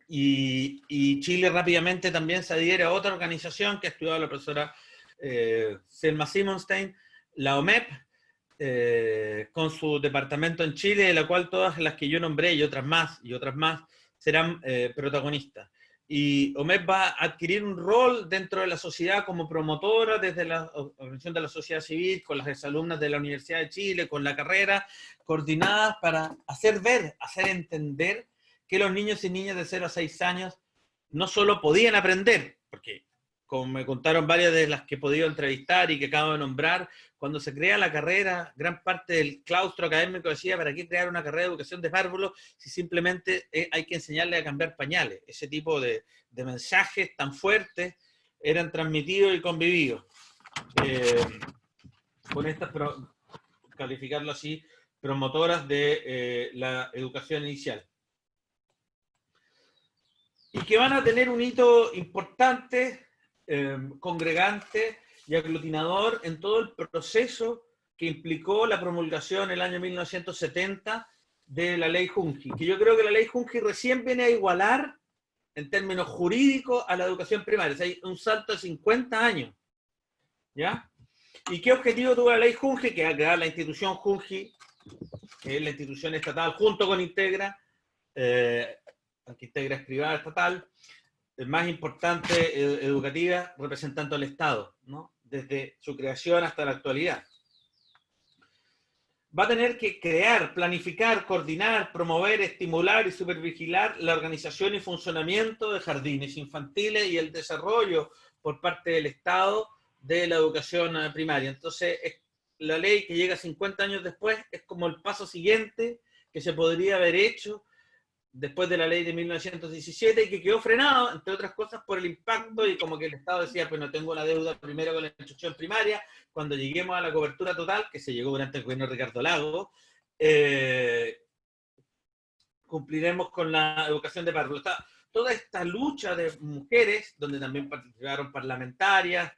y Chile rápidamente también se adhiere a otra organización que ha estudiado la profesora Selma Simonstein, la OMEP, con su departamento en Chile, de la cual todas las que yo nombré y otras más serán protagonistas. Y OMEP va a adquirir un rol dentro de la sociedad como promotora desde la organización de la sociedad civil, con las exalumnas de la Universidad de Chile, con la carrera, coordinadas para hacer ver, hacer entender que los niños y niñas de 0 a 6 años no solo podían aprender, porque como me contaron varias de las que he podido entrevistar y que acabo de nombrar, cuando se crea la carrera, gran parte del claustro académico decía, ¿para qué crear una carrera de educación de párvulos si simplemente hay que enseñarle a cambiar pañales? Ese tipo de mensajes tan fuertes eran transmitidos y convividos. Con estas, calificarlo así, promotoras de la educación inicial. Y que van a tener un hito importante, congregante y aglutinador en todo el proceso que implicó la promulgación en el año 1970 de la ley Junji, que yo creo que la ley Junji recién viene a igualar en términos jurídicos a la educación primaria. O sea, hay un salto de 50 años. ¿Ya? ¿Y qué objetivo tuvo la ley Junji? Que era crear la institución Junji, que es la institución estatal, junto con Integra, aunque Integra es privada estatal, más importante educativa, representando al Estado, ¿no? Desde su creación hasta la actualidad. Va a tener que crear, planificar, coordinar, promover, estimular y supervigilar la organización y funcionamiento de jardines infantiles y el desarrollo por parte del Estado de la educación primaria. Entonces, la ley que llega 50 años después es como el paso siguiente que se podría haber hecho después de la ley de 1917 y que quedó frenado, entre otras cosas, por el impacto y como que el Estado decía, pues no tengo una deuda primero con la instrucción primaria, cuando lleguemos a la cobertura total, que se llegó durante el gobierno de Ricardo Lagos, cumpliremos con la educación de párvulos. Toda esta lucha de mujeres, donde también participaron parlamentarias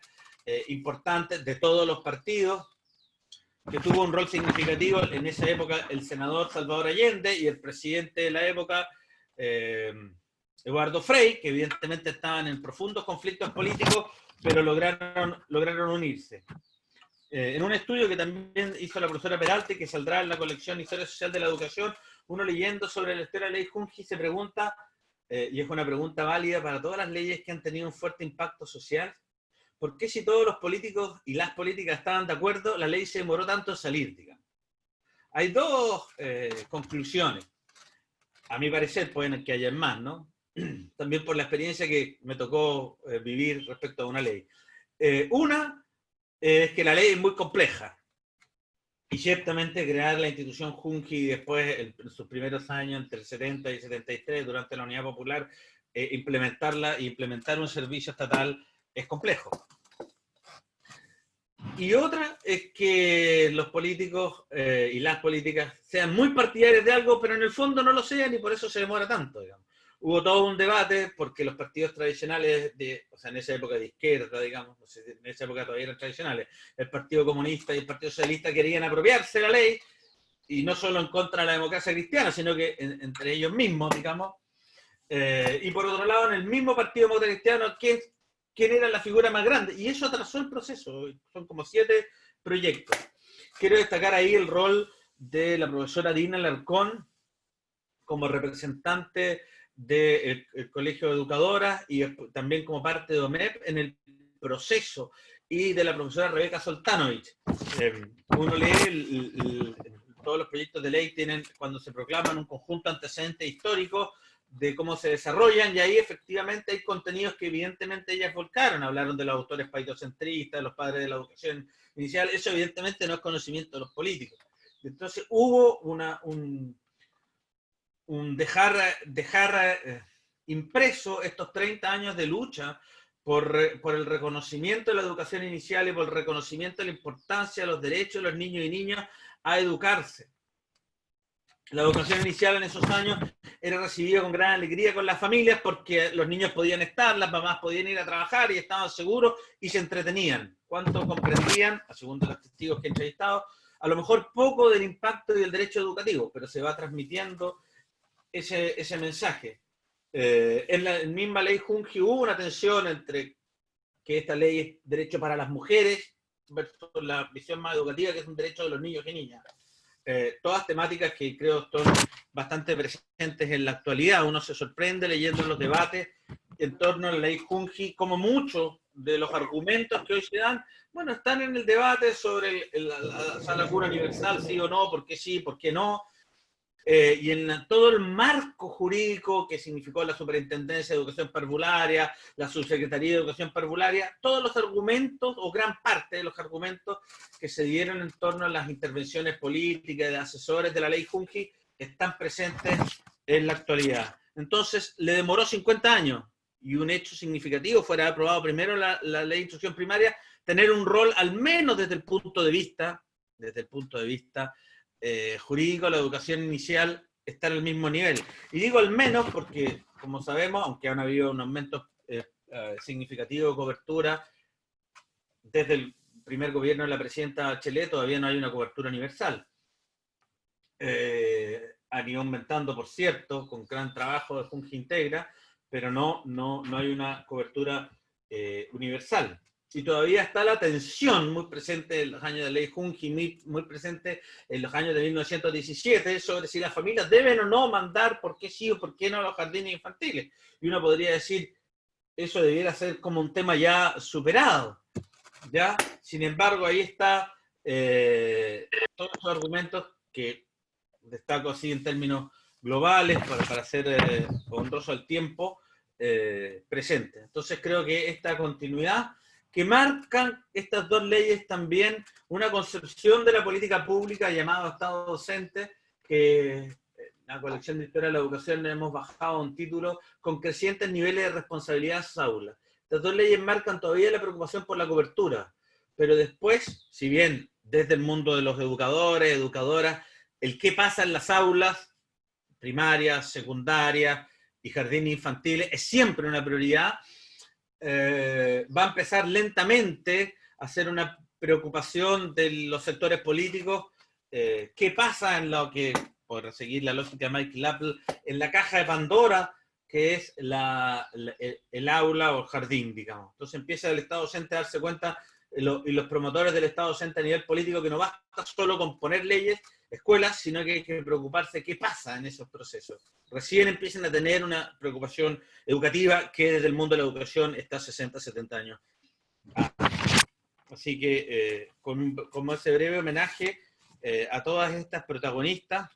importantes de todos los partidos, que tuvo un rol significativo en esa época el senador Salvador Allende y el presidente de la época, Eduardo Frei, que evidentemente estaban en profundos conflictos políticos, pero lograron unirse. En un estudio que también hizo la profesora Peralta, que saldrá en la colección Historia Social de la Educación, uno leyendo sobre la historia de la ley Junji se pregunta, y es una pregunta válida para todas las leyes que han tenido un fuerte impacto social, ¿por qué si todos los políticos y las políticas estaban de acuerdo, la ley se demoró tanto en salir, digamos? Hay dos conclusiones. A mi parecer, pueden que haya más, ¿no? También por la experiencia que me tocó vivir respecto a una ley. Una es que la ley es muy compleja. Y ciertamente crear la institución Junji después, en sus primeros años, entre el 70 y el 73, durante la Unidad Popular, implementarla y implementar un servicio estatal es complejo. Y otra es que los políticos y las políticas sean muy partidarios de algo, pero en el fondo no lo sean y por eso se demora tanto, digamos. Hubo todo un debate porque los partidos tradicionales, o sea, en esa época de izquierda, digamos, no sé, en esa época todavía eran tradicionales, el Partido Comunista y el Partido Socialista querían apropiarse de la ley, y no solo en contra de la democracia cristiana, sino que entre ellos mismos, digamos. Y por otro lado, en el mismo Partido Demócrata Cristiano, ¿quién era la figura más grande? Y eso atrasó el proceso. Son como 7 proyectos. Quiero destacar ahí el rol de la profesora Dina Alarcón como representante del Colegio de Educadoras y también como parte de OMEP en el proceso, y de la profesora Rebeca Soltanovich. Uno lee todos los proyectos de ley tienen, cuando se proclaman, un conjunto de antecedentes históricos de cómo se desarrollan, y ahí efectivamente hay contenidos que evidentemente ellas volcaron. Hablaron de los autores paidocentristas, de los padres de la educación inicial. Eso evidentemente no es conocimiento de los políticos. Entonces hubo un dejar impreso estos 30 años de lucha por el reconocimiento de la educación inicial y por el reconocimiento de la importancia de los derechos de los niños y niñas a educarse. La educación inicial en esos años era recibida con gran alegría con las familias porque los niños podían estar, las mamás podían ir a trabajar y estaban seguros y se entretenían. ¿Cuánto comprendían, según los testigos que he entrevistado? A lo mejor poco del impacto y del derecho educativo, pero se va transmitiendo ese mensaje. En la misma ley Junji hubo una tensión entre que esta ley es derecho para las mujeres versus la visión más educativa, que es un derecho de los niños y niñas. Todas temáticas que creo son bastante presentes en la actualidad. Uno se sorprende leyendo los debates en torno a la ley Junji, como muchos de los argumentos que hoy se dan, bueno, están en el debate sobre la sala cura universal, sí o no, por qué sí, por qué no, y en todo el marco jurídico que significó la Superintendencia de Educación Parvularia, la Subsecretaría de Educación Parvularia, todos los argumentos, o gran parte de los argumentos que se dieron en torno a las intervenciones políticas de asesores de la ley Junji están presentes en la actualidad. Entonces, le demoró 50 años, y un hecho significativo fuera aprobado primero la ley de instrucción primaria, tener un rol, al menos desde el punto de vista jurídico, la educación inicial está al mismo nivel. Y digo al menos porque, como sabemos, aunque han habido un aumento significativo de cobertura, desde el primer gobierno de la presidenta Bachelet todavía no hay una cobertura universal. Han ido aumentando, por cierto, con gran trabajo de Junji Integra, pero no hay una cobertura universal. Y todavía está la tensión muy presente en los años de ley Junji, muy presente en los años de 1917, sobre si las familias deben o no mandar, por qué sí o por qué no, a los jardines infantiles. Y uno podría decir, eso debiera ser como un tema ya superado, ¿ya? Sin embargo, ahí está todos esos argumentos que destaco así en términos globales para ser honroso al tiempo presente. Entonces creo que esta continuidad que marcan estas dos leyes también una concepción de la política pública llamada Estado docente, que en la colección de Historia de la Educación hemos bajado un título con crecientes niveles de responsabilidad en sus aulas. Estas dos leyes marcan todavía la preocupación por la cobertura, pero después, si bien desde el mundo de los educadores, educadoras, el qué pasa en las aulas primarias, secundarias y jardines infantiles es siempre una prioridad, va a empezar lentamente a ser una preocupación de los sectores políticos. ¿Qué pasa en lo que, por seguir la lógica de Michael Apple, en la caja de Pandora, que es el aula o el jardín, digamos? Entonces empieza el Estado docente a darse cuenta, y los promotores del Estado docente a nivel político, que no basta solo con poner leyes, escuelas, sino que hay que preocuparse de qué pasa en esos procesos. Recién empiezan a tener una preocupación educativa que desde el mundo de la educación está 60, 70 años. Así que, como ese breve homenaje a todas estas protagonistas,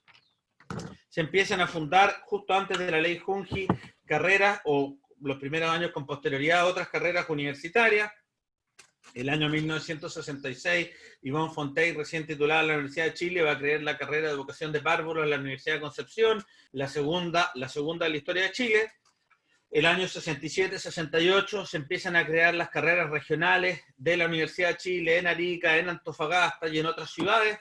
se empiezan a fundar, justo antes de la ley Junji, carreras, o los primeros años con posterioridad, otras carreras universitarias. El año 1966, Yvonne Fontaine, recién titulada en la Universidad de Chile, va a crear la carrera de educación de párvulos en la Universidad de Concepción, la segunda de la historia de Chile. El año 67-68 se empiezan a crear las carreras regionales de la Universidad de Chile en Arica, en Antofagasta y en otras ciudades.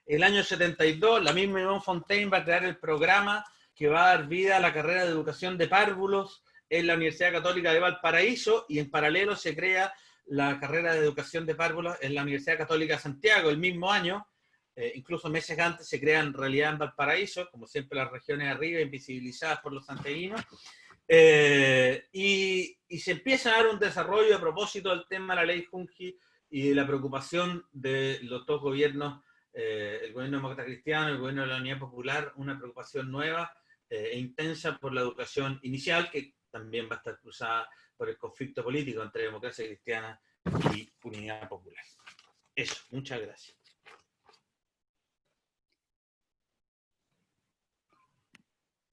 El año 72, la misma Yvonne Fontaine va a crear el programa que va a dar vida a la carrera de educación de párvulos en la Universidad Católica de Valparaíso, y en paralelo se crea la carrera de educación de párvulos en la Universidad Católica de Santiago el mismo año. Incluso meses antes se crea en realidad en Valparaíso, como siempre las regiones de arriba, invisibilizadas por los santiaguinos. Y se empieza a dar un desarrollo a propósito del tema de la ley Junji y de la preocupación de los dos gobiernos, el gobierno demócrata cristiano y el gobierno de la Unidad Popular, una preocupación nueva e intensa por la educación inicial, que también va a estar cruzada por el conflicto político entre democracia cristiana y Unidad Popular. Eso, muchas gracias.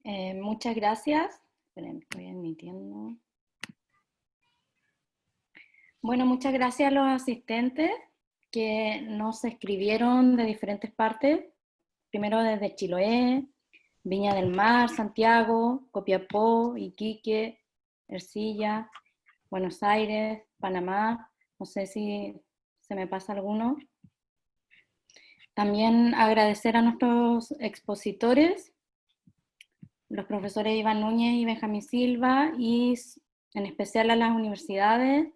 Muchas gracias. Esperen, estoy admitiendo. Bueno, muchas gracias a los asistentes que nos escribieron de diferentes partes. Primero desde Chiloé, Viña del Mar, Santiago, Copiapó, Iquique, Ercilla, Buenos Aires, Panamá. No sé si se me pasa alguno. También agradecer a nuestros expositores, los profesores Iván Núñez y Benjamín Silva, y en especial a las universidades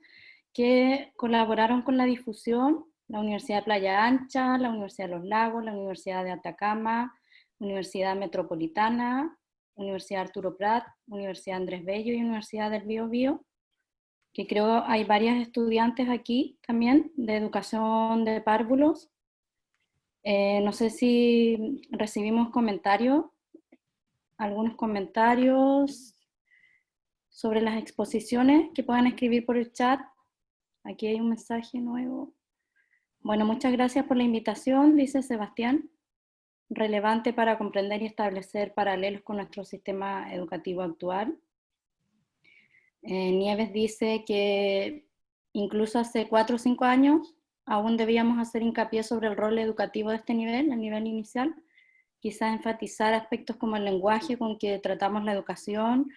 que colaboraron con la difusión, la Universidad de Playa Ancha, la Universidad de los Lagos, la Universidad de Atacama, Universidad Metropolitana, Universidad Arturo Prat, Universidad Andrés Bello y Universidad del Biobío, que creo hay varias estudiantes aquí también de educación de párvulos. No sé si recibimos comentarios, algunos comentarios sobre las exposiciones que puedan escribir por el chat. Aquí hay un mensaje nuevo. Bueno, muchas gracias por la invitación, dice Sebastián. Relevante para comprender y establecer paralelos con nuestro sistema educativo actual. Nieves dice que incluso hace 4 o 5 años aún debíamos hacer hincapié sobre el rol educativo de este nivel, el nivel inicial, quizás enfatizar aspectos como el lenguaje con que tratamos la educación.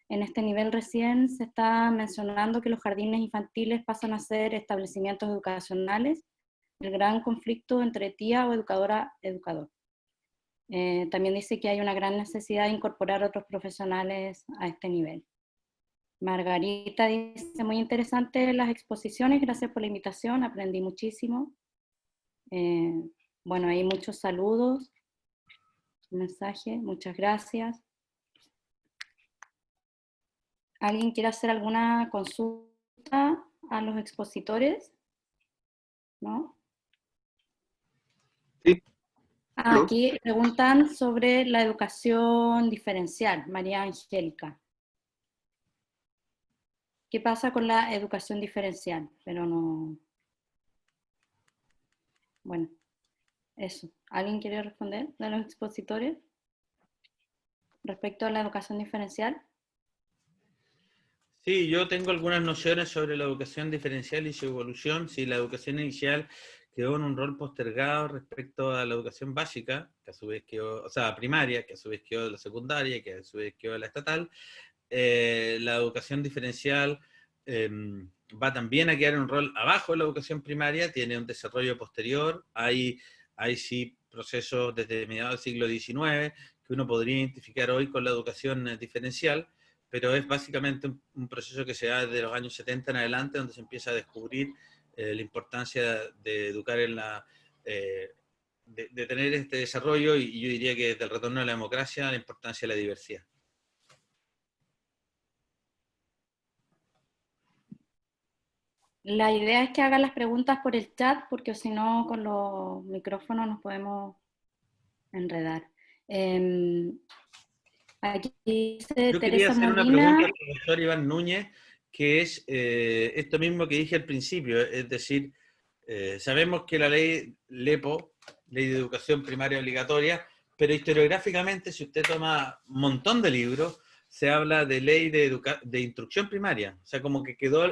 En este nivel recién se está mencionando que los jardines infantiles pasan a ser establecimientos educacionales, el gran conflicto entre tía o educadora-educador. También dice que hay una gran necesidad de incorporar otros profesionales a este nivel. Margarita dice, muy interesante las exposiciones, gracias por la invitación, aprendí muchísimo. Bueno, hay muchos saludos, mensaje, muchas gracias. ¿Alguien quiere hacer alguna consulta a los expositores? ¿No? Sí. Aquí preguntan sobre la educación diferencial, María Angélica. ¿Qué pasa con la educación diferencial? Pero no... Bueno, eso. ¿Alguien quiere responder de los expositores respecto a la educación diferencial? Sí, yo tengo algunas nociones sobre la educación diferencial y su evolución. Sí, la educación inicial quedó en un rol postergado respecto a la educación básica, que a su vez quedó, o sea, primaria, que a su vez quedó de la secundaria, que a su vez quedó de la estatal. La educación diferencial va también a quedar en un rol abajo de la educación primaria, tiene un desarrollo posterior, hay sí procesos desde mediados del siglo XIX que uno podría identificar hoy con la educación diferencial, pero es básicamente un proceso que se da desde los años 70 en adelante, donde se empieza a descubrir la importancia de educar en la... de tener este desarrollo, y yo diría que desde el retorno a la democracia, la importancia de la diversidad. La idea es que hagan las preguntas por el chat, porque si no con los micrófonos nos podemos enredar. Aquí dice Yo quería Teresa hacer una Molina. pregunta al profesor Iván Núñez, que es esto mismo que dije al principio, es decir, sabemos que la ley LEPO, Ley de Educación Primaria Obligatoria, pero historiográficamente, si usted toma un montón de libros, se habla de ley de instrucción primaria, o sea, como que quedó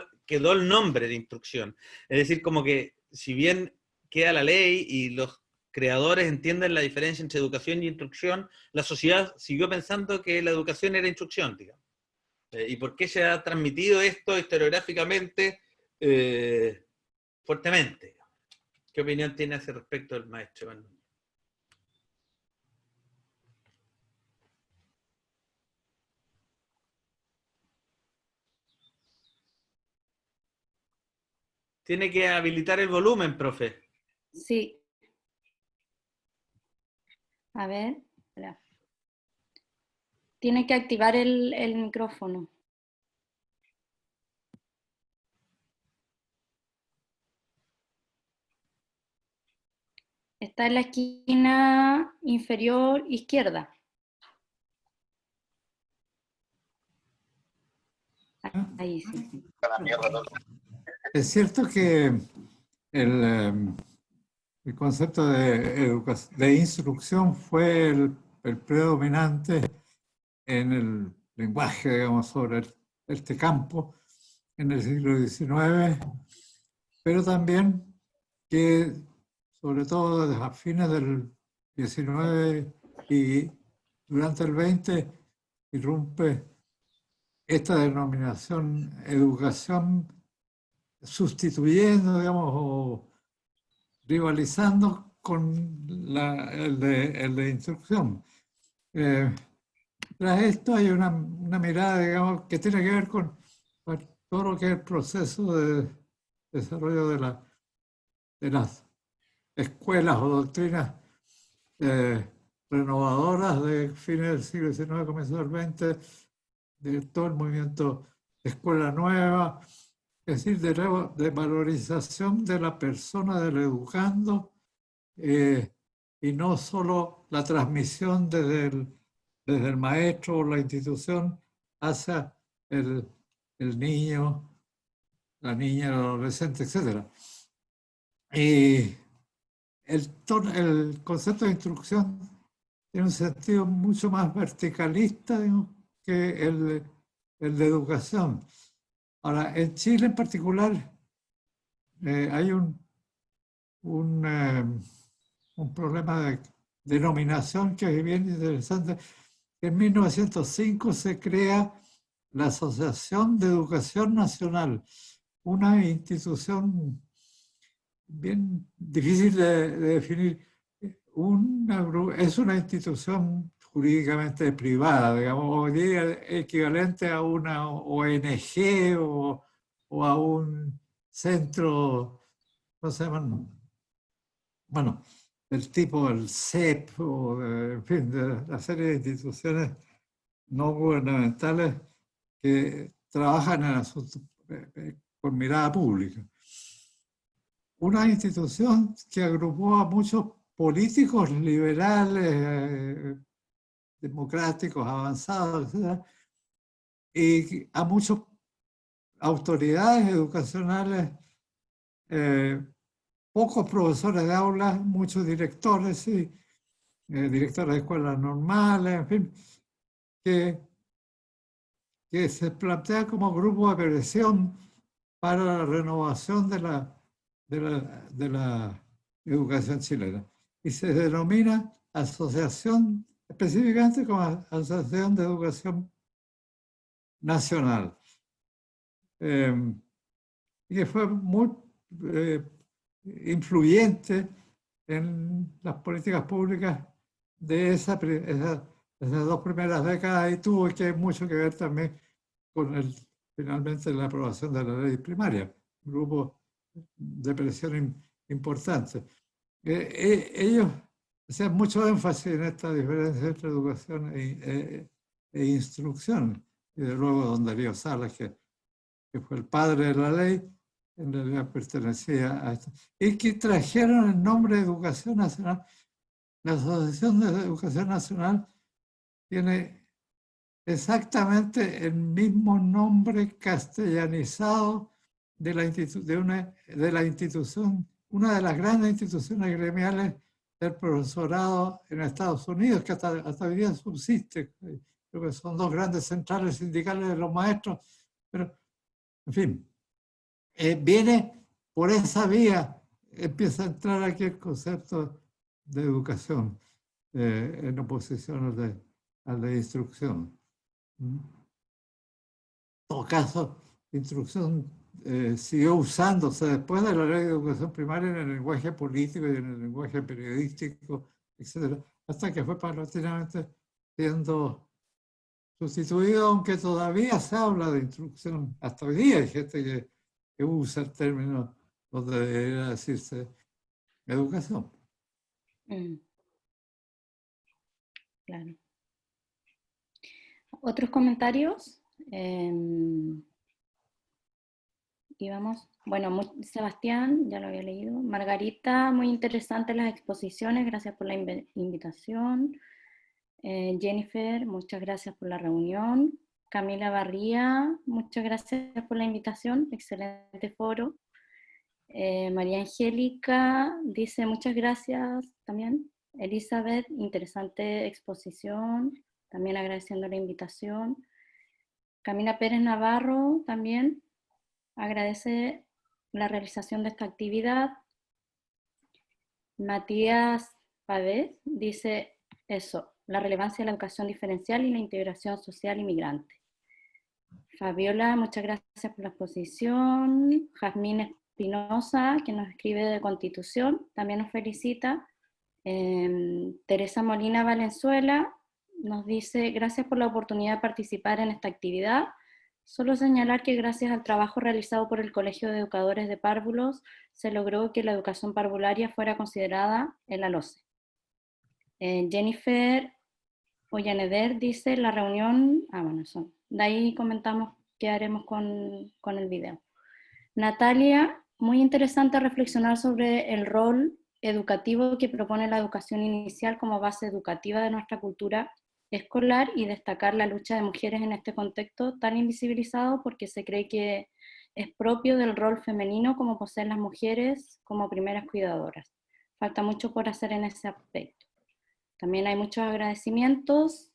el nombre de instrucción. Es decir, como que si bien queda la ley y los creadores entienden la diferencia entre educación y instrucción, la sociedad siguió pensando que la educación era instrucción, digamos. ¿Y por qué se ha transmitido esto historiográficamente fuertemente? ¿Qué opinión tiene a ese respecto el maestro Iván Núñez? Tiene que habilitar el volumen, profe. Sí. A ver, espera. Tiene que activar el micrófono. Está en la esquina inferior izquierda. Ahí sí. Es cierto que el concepto de instrucción fue el predominante en el lenguaje, digamos, sobre este campo en el siglo XIX, pero también que, sobre todo desde a fines del XIX y durante el XX, irrumpe esta denominación educación, sustituyendo, digamos, o rivalizando con el de instrucción. Tras esto hay una mirada, digamos, que tiene que ver con todo lo que es el proceso de desarrollo de las escuelas o doctrinas renovadoras de fines del siglo XIX, comienzo del XX, de todo el movimiento de escuela nueva, es decir, de valorización de la persona, del educando, y no solo la transmisión desde el maestro o la institución hacia el niño, la niña, el adolescente, etc. Y el concepto de instrucción tiene un sentido mucho más verticalista, digamos, que el de educación. Ahora, en Chile en particular hay un problema de denominación que es bien interesante. En 1905 se crea la Asociación de Educación Nacional, una institución bien difícil de definir. Es una institución jurídicamente privada, digamos, hoy día equivalente a una ONG o a un centro, ¿cómo se llaman? Bueno, del tipo del CEP, en fin, de la serie de instituciones no gubernamentales que trabajan en asuntos con mirada pública. Una institución que agrupó a muchos políticos liberales, democráticos, avanzados, etc., y a muchas autoridades educacionales, pocos profesores de aulas, muchos directores, sí, directores de escuelas normales, en fin, que se plantea como grupo de presión para la renovación de la educación chilena. Y se denomina asociación, específicamente como Asociación de Educación Nacional. Y que fue muy influyente en las políticas públicas de esas dos primeras décadas, y tuvo mucho que ver también con finalmente la aprobación de la ley primaria, un grupo de presión importante. Ellos hacían mucho énfasis en esta diferencia entre educación e instrucción, y de luego don Darío Salas, que fue el padre de la ley, en realidad pertenecía a esto, y que trajeron el nombre de Educación Nacional. La Asociación de Educación Nacional tiene exactamente el mismo nombre castellanizado de la institución, una de las grandes instituciones gremiales del profesorado en Estados Unidos, que hasta hoy día subsiste. Creo que son dos grandes centrales sindicales de los maestros, pero, en fin, viene por esa vía, empieza a entrar aquí el concepto de educación en oposición al de instrucción. En todo caso, instrucción siguió usándose después de la ley de educación primaria en el lenguaje político y en el lenguaje periodístico, etc., hasta que fue paulatinamente siendo sustituido, aunque todavía se habla de instrucción. Hasta hoy día hay gente que usa el término donde debería decirse educación. Claro. ¿Otros comentarios? Y vamos, bueno, Sebastián, ya lo había leído. Margarita, muy interesantes las exposiciones, gracias por la invitación. Jennifer, muchas gracias por la reunión. Camila Barría, muchas gracias por la invitación, excelente foro. María Angélica dice muchas gracias también. Elizabeth, interesante exposición, también agradeciendo la invitación. Camila Pérez Navarro también agradece la realización de esta actividad. Matías Pavés dice eso, la relevancia de la educación diferencial y la integración social inmigrante. Fabiola, muchas gracias por la exposición. Jazmín Espinosa, que nos escribe de Constitución, también nos felicita. Teresa Molina Valenzuela nos dice, gracias por la oportunidad de participar en esta actividad. Solo señalar que gracias al trabajo realizado por el Colegio de Educadores de Párvulos, se logró que la educación parvularia fuera considerada en la LOCE. Jennifer Ollaneder dice, la reunión, bueno, eso, de ahí comentamos qué haremos con el video. Natalia, muy interesante reflexionar sobre el rol educativo que propone la educación inicial como base educativa de nuestra cultura escolar y destacar la lucha de mujeres en este contexto tan invisibilizado porque se cree que es propio del rol femenino como poseen las mujeres como primeras cuidadoras. Falta mucho por hacer en ese aspecto. También hay muchos agradecimientos.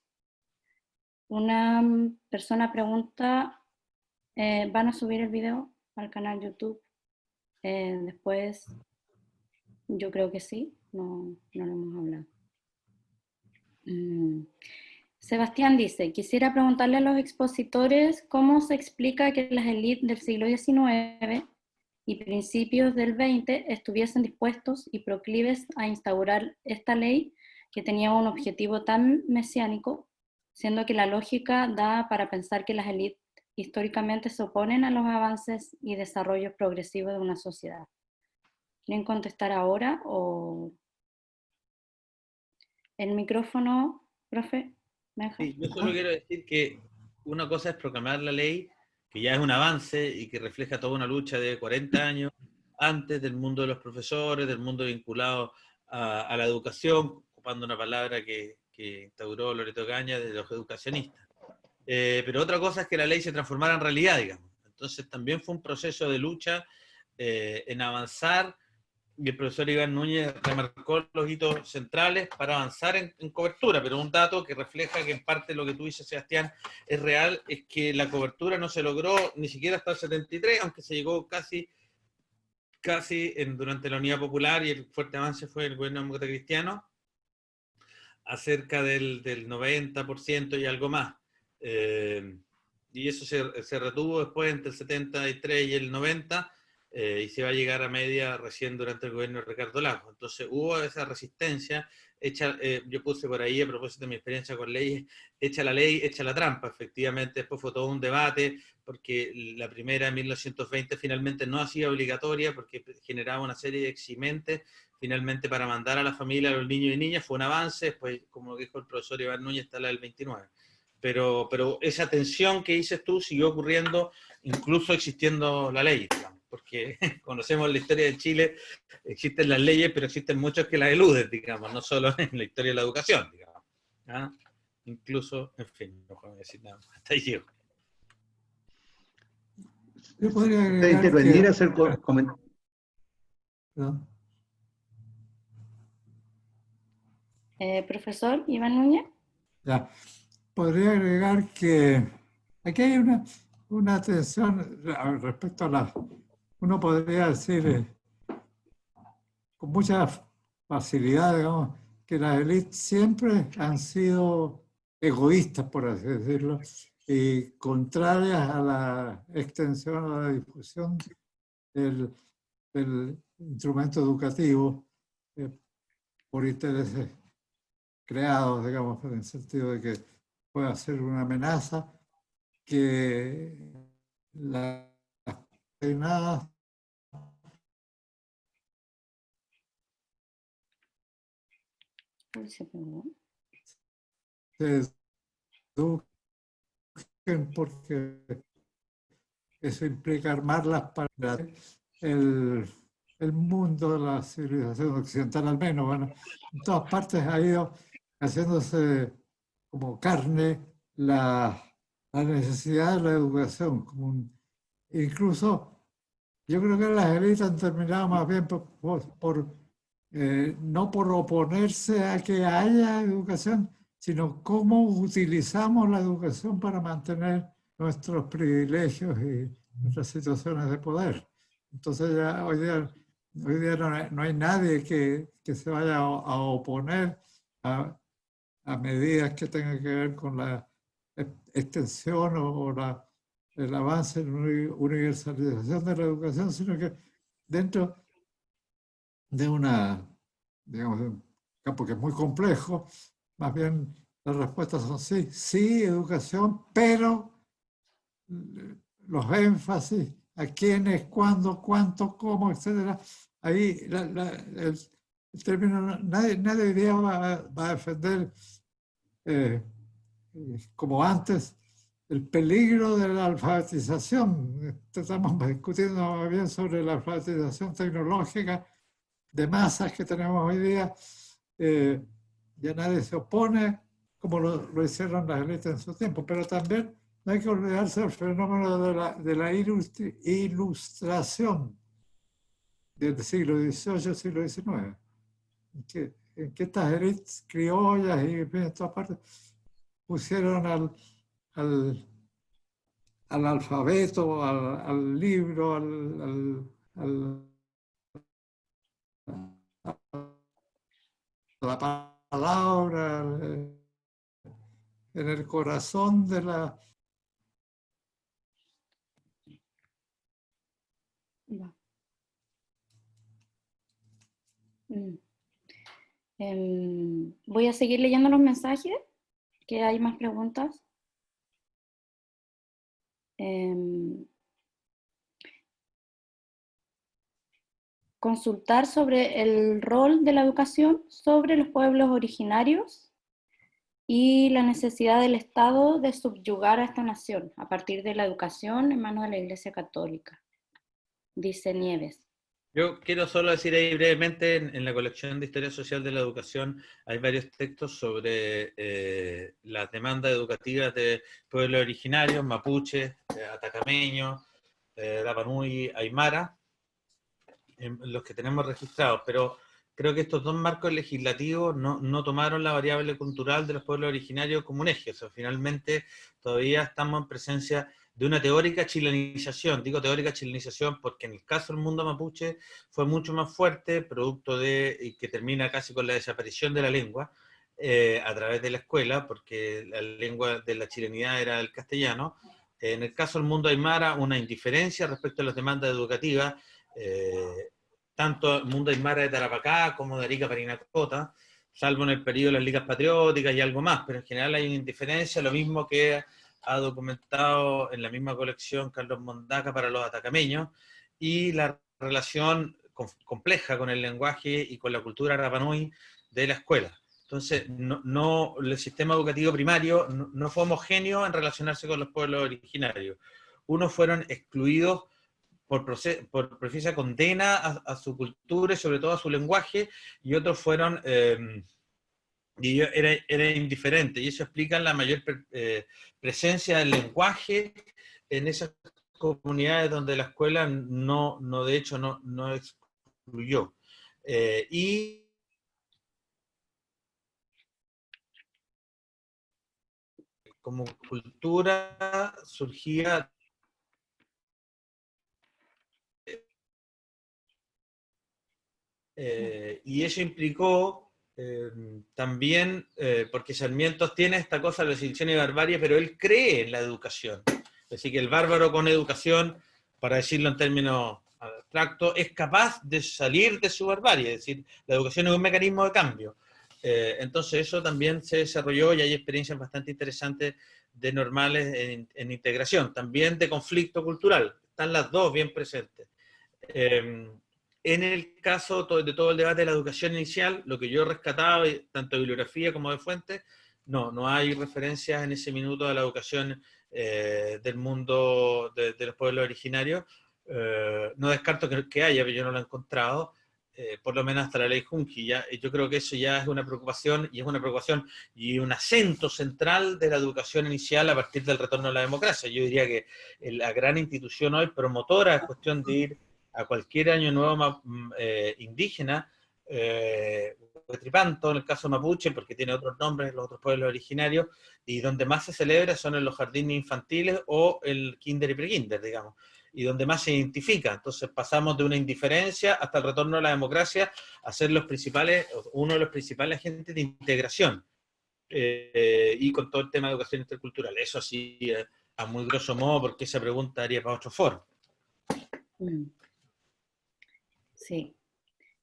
Una persona pregunta, ¿van a subir el video al canal YouTube? Después, yo creo que sí, no lo hemos hablado. Sebastián dice, quisiera preguntarle a los expositores cómo se explica que las élites del siglo XIX y principios del XX estuviesen dispuestos y proclives a instaurar esta ley que tenía un objetivo tan mesiánico, siendo que la lógica da para pensar que las élites históricamente se oponen a los avances y desarrollos progresivos de una sociedad. ¿Quieren contestar ahora o...? El micrófono, profe, ¿me deja? Sí, yo solo quiero decir que una cosa es proclamar la ley, que ya es un avance y que refleja toda una lucha de 40 años antes del mundo de los profesores, del mundo vinculado a la educación, ocupando una palabra que instauró Loreto Caña, de los educacionistas. Pero otra cosa es que la ley se transformara en realidad, digamos. Entonces también fue un proceso de lucha en avanzar, y el profesor Iván Núñez remarcó los hitos centrales para avanzar en cobertura, pero un dato que refleja que en parte lo que tú dices, Sebastián, es real, es que la cobertura no se logró ni siquiera hasta el 73, aunque se llegó casi durante la Unidad Popular, y el fuerte avance fue el gobierno demócrata cristiano, a cerca del 90% y algo más. Y eso se retuvo después entre el 73 y el 90, y se va a llegar a media recién durante el gobierno de Ricardo Lagos. Entonces hubo esa resistencia, yo puse por ahí, a propósito de mi experiencia con leyes, hecha la ley, hecha la trampa, efectivamente. Después fue todo un debate, porque la primera en 1920 finalmente no hacía obligatoria, porque generaba una serie de eximentes, finalmente para mandar a la familia, a los niños y niñas, fue un avance. Después, como dijo el profesor Iván Núñez, está la del 29. Pero esa tensión que dices tú siguió ocurriendo, incluso existiendo la ley, digamos, porque conocemos la historia de Chile, existen las leyes, pero existen muchos que las eluden, digamos, no solo en la historia de la educación, digamos. ¿Ah? Incluso, en fin, no puedo decir nada más, hasta ahí llego. Yo podría ¿Puede agregar intervenir, que... hacer comentarios? ¿no? Profesor Iván Núñez. Ya. Podría agregar que aquí hay una tensión respecto a la... Uno podría decir con mucha facilidad, digamos, que las élites siempre han sido egoístas, por así decirlo, y contrarias a la extensión o la difusión del instrumento educativo por intereses creados, digamos, en el sentido de que pueda ser una amenaza, que las peinadas se eduquen porque eso implica armarlas para el mundo, la civilización occidental al menos. Bueno, en todas partes ha ido haciéndose como carne la necesidad de la educación. Incluso yo creo que las élites han terminado más bien no por oponerse a que haya educación, sino cómo utilizamos la educación para mantener nuestros privilegios y nuestras situaciones de poder. Entonces ya hoy día no hay nadie que se vaya a oponer a medidas que tengan que ver con la extensión o el avance en la universalización de la educación, sino que dentro de una, digamos, porque es muy complejo, más bien las respuestas son sí, sí, educación, pero los énfasis, a quiénes, cuándo, cuánto, cómo, etcétera. Ahí el término, nadie hoy día va a defender, como antes, el peligro de la alfabetización. Estamos discutiendo bien sobre la alfabetización tecnológica de masas que tenemos hoy día. Ya nadie se opone, como lo hicieron las élites en su tiempo, pero también no hay que olvidarse del fenómeno de la ilustración del siglo XVIII, siglo XIX, en que estas élites criollas y en todas partes pusieron al alfabeto, al libro, a la palabra, en el corazón de la... Va. Voy a seguir leyendo los mensajes, que hay más preguntas. Consultar sobre el rol de la educación sobre los pueblos originarios y la necesidad del Estado de subyugar a esta nación a partir de la educación en manos de la Iglesia Católica, dice Nieves. Yo quiero solo decir ahí brevemente, en la colección de Historia Social de la Educación hay varios textos sobre las demandas educativas de pueblos originarios, mapuches, atacameños, Rapanui, aymara, los que tenemos registrados, pero creo que estos dos marcos legislativos no tomaron la variable cultural de los pueblos originarios como un eje. O sea, finalmente todavía estamos en presencia de una teórica chilenización. Digo teórica chilenización porque en el caso del mundo mapuche fue mucho más fuerte, producto de que termina casi con la desaparición de la lengua a través de la escuela, porque la lengua de la chilenidad era el castellano. En el caso del mundo aymara, una indiferencia respecto a las demandas educativas, tanto el mundo aymara de Tarapacá como de Arica Parinacota, salvo en el periodo de las ligas patrióticas y algo más, pero en general hay una indiferencia, lo mismo que ha documentado en la misma colección Carlos Mondaca para los atacameños, y la relación compleja con el lenguaje y con la cultura rapanui de la escuela. Entonces, el sistema educativo primario no fue homogéneo en relacionarse con los pueblos originarios. Unos fueron excluidos por precisa condena a su cultura y sobre todo a su lenguaje, y otros fueron, y era indiferente, y eso explica la mayor presencia del lenguaje en esas comunidades donde la escuela de hecho, no excluyó. Y como cultura surgía y eso implicó también, porque Sarmiento tiene esta cosa de la civilización y barbarie, pero él cree en la educación. Así que el bárbaro con educación, para decirlo en términos abstractos, es capaz de salir de su barbarie, es decir, la educación es un mecanismo de cambio. Entonces eso también se desarrolló y hay experiencias bastante interesantes de normales en integración, también de conflicto cultural, están las dos bien presentes. En el caso de todo el debate de la educación inicial, lo que yo he rescatado, tanto de bibliografía como de fuentes, no hay referencias en ese minuto a la educación del mundo de los pueblos originarios. No descarto que haya, pero yo no lo he encontrado, por lo menos hasta la ley Junji. Yo creo que eso ya es una preocupación, y es una preocupación y un acento central de la educación inicial a partir del retorno a la democracia. Yo diría que la gran institución hoy promotora es cuestión de ir a cualquier año nuevo indígena, Tripanto, en el caso mapuche, porque tiene otros nombres, los otros pueblos originarios, y donde más se celebra son en los jardines infantiles o el kinder y prekinder, digamos, y donde más se identifica. Entonces pasamos de una indiferencia hasta el retorno a la democracia a ser uno de los principales agentes de integración, y con todo el tema de educación intercultural. Eso sí, a muy grosso modo, porque esa pregunta haría para otro foro. Sí.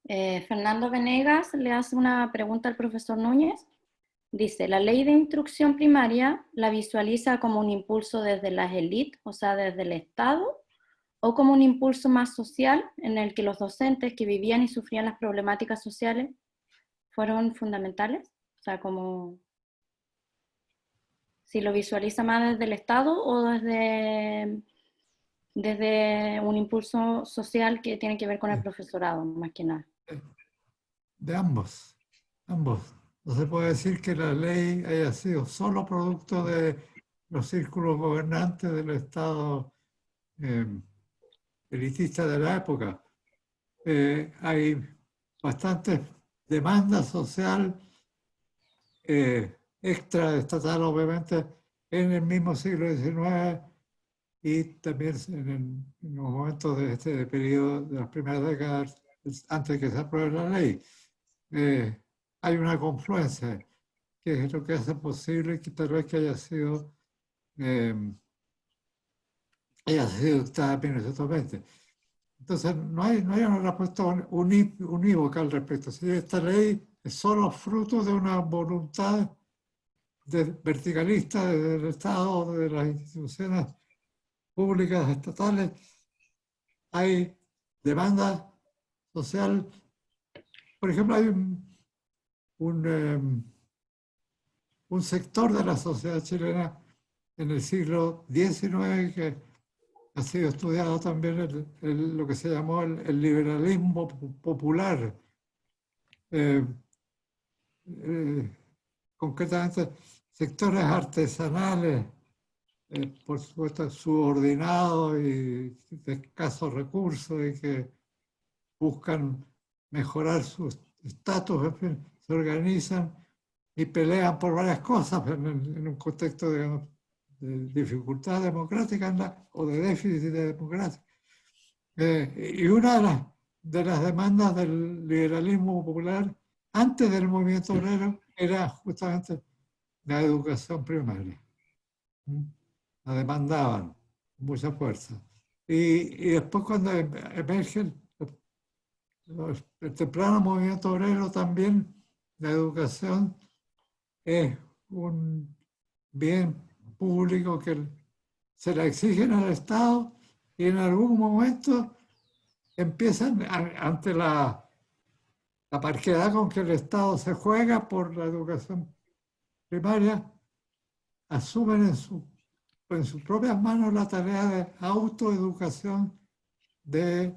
Fernando Venegas le hace una pregunta al profesor Núñez. Dice, la ley de instrucción primaria la visualiza como un impulso desde las élites, o sea, desde el Estado, o como un impulso más social en el que los docentes que vivían y sufrían las problemáticas sociales fueron fundamentales. O sea, como si lo visualiza más desde el Estado o desde un impulso social que tiene que ver con el profesorado, más que nada. De ambos, ambos. No se puede decir que la ley haya sido solo producto de los círculos gobernantes del Estado elitista de la época. Hay bastantes demanda social extraestatal, obviamente, en el mismo siglo XIX y también en los momentos de este periodo de las primeras décadas antes de que se apruebe la ley. Hay una confluencia que es lo que hace posible que tal vez que haya sido dictada en 1920. Entonces, no hay una respuesta unívoca al respecto. Si esta ley es solo fruto de una voluntad verticalista del Estado, de las instituciones públicas estatales, hay demanda social. Por ejemplo, hay un sector de la sociedad chilena en el siglo XIX que ha sido estudiado también lo que se llamó el liberalismo popular. Concretamente, sectores artesanales, por supuesto, subordinados y de escasos recursos y que buscan mejorar su estatus, en fin, se organizan y pelean por varias cosas en un contexto, digamos, de dificultad democrática o de déficit de democracia. Y una de las demandas del liberalismo popular antes del movimiento obrero era justamente la educación primaria. La demandaban con mucha fuerza. Y después cuando emerge el temprano movimiento obrero, también la educación es un bien público que se la exigen al Estado y en algún momento empiezan ante la parquedad con que el Estado se juega por la educación primaria, asumen en sus propias manos la tarea de autoeducación de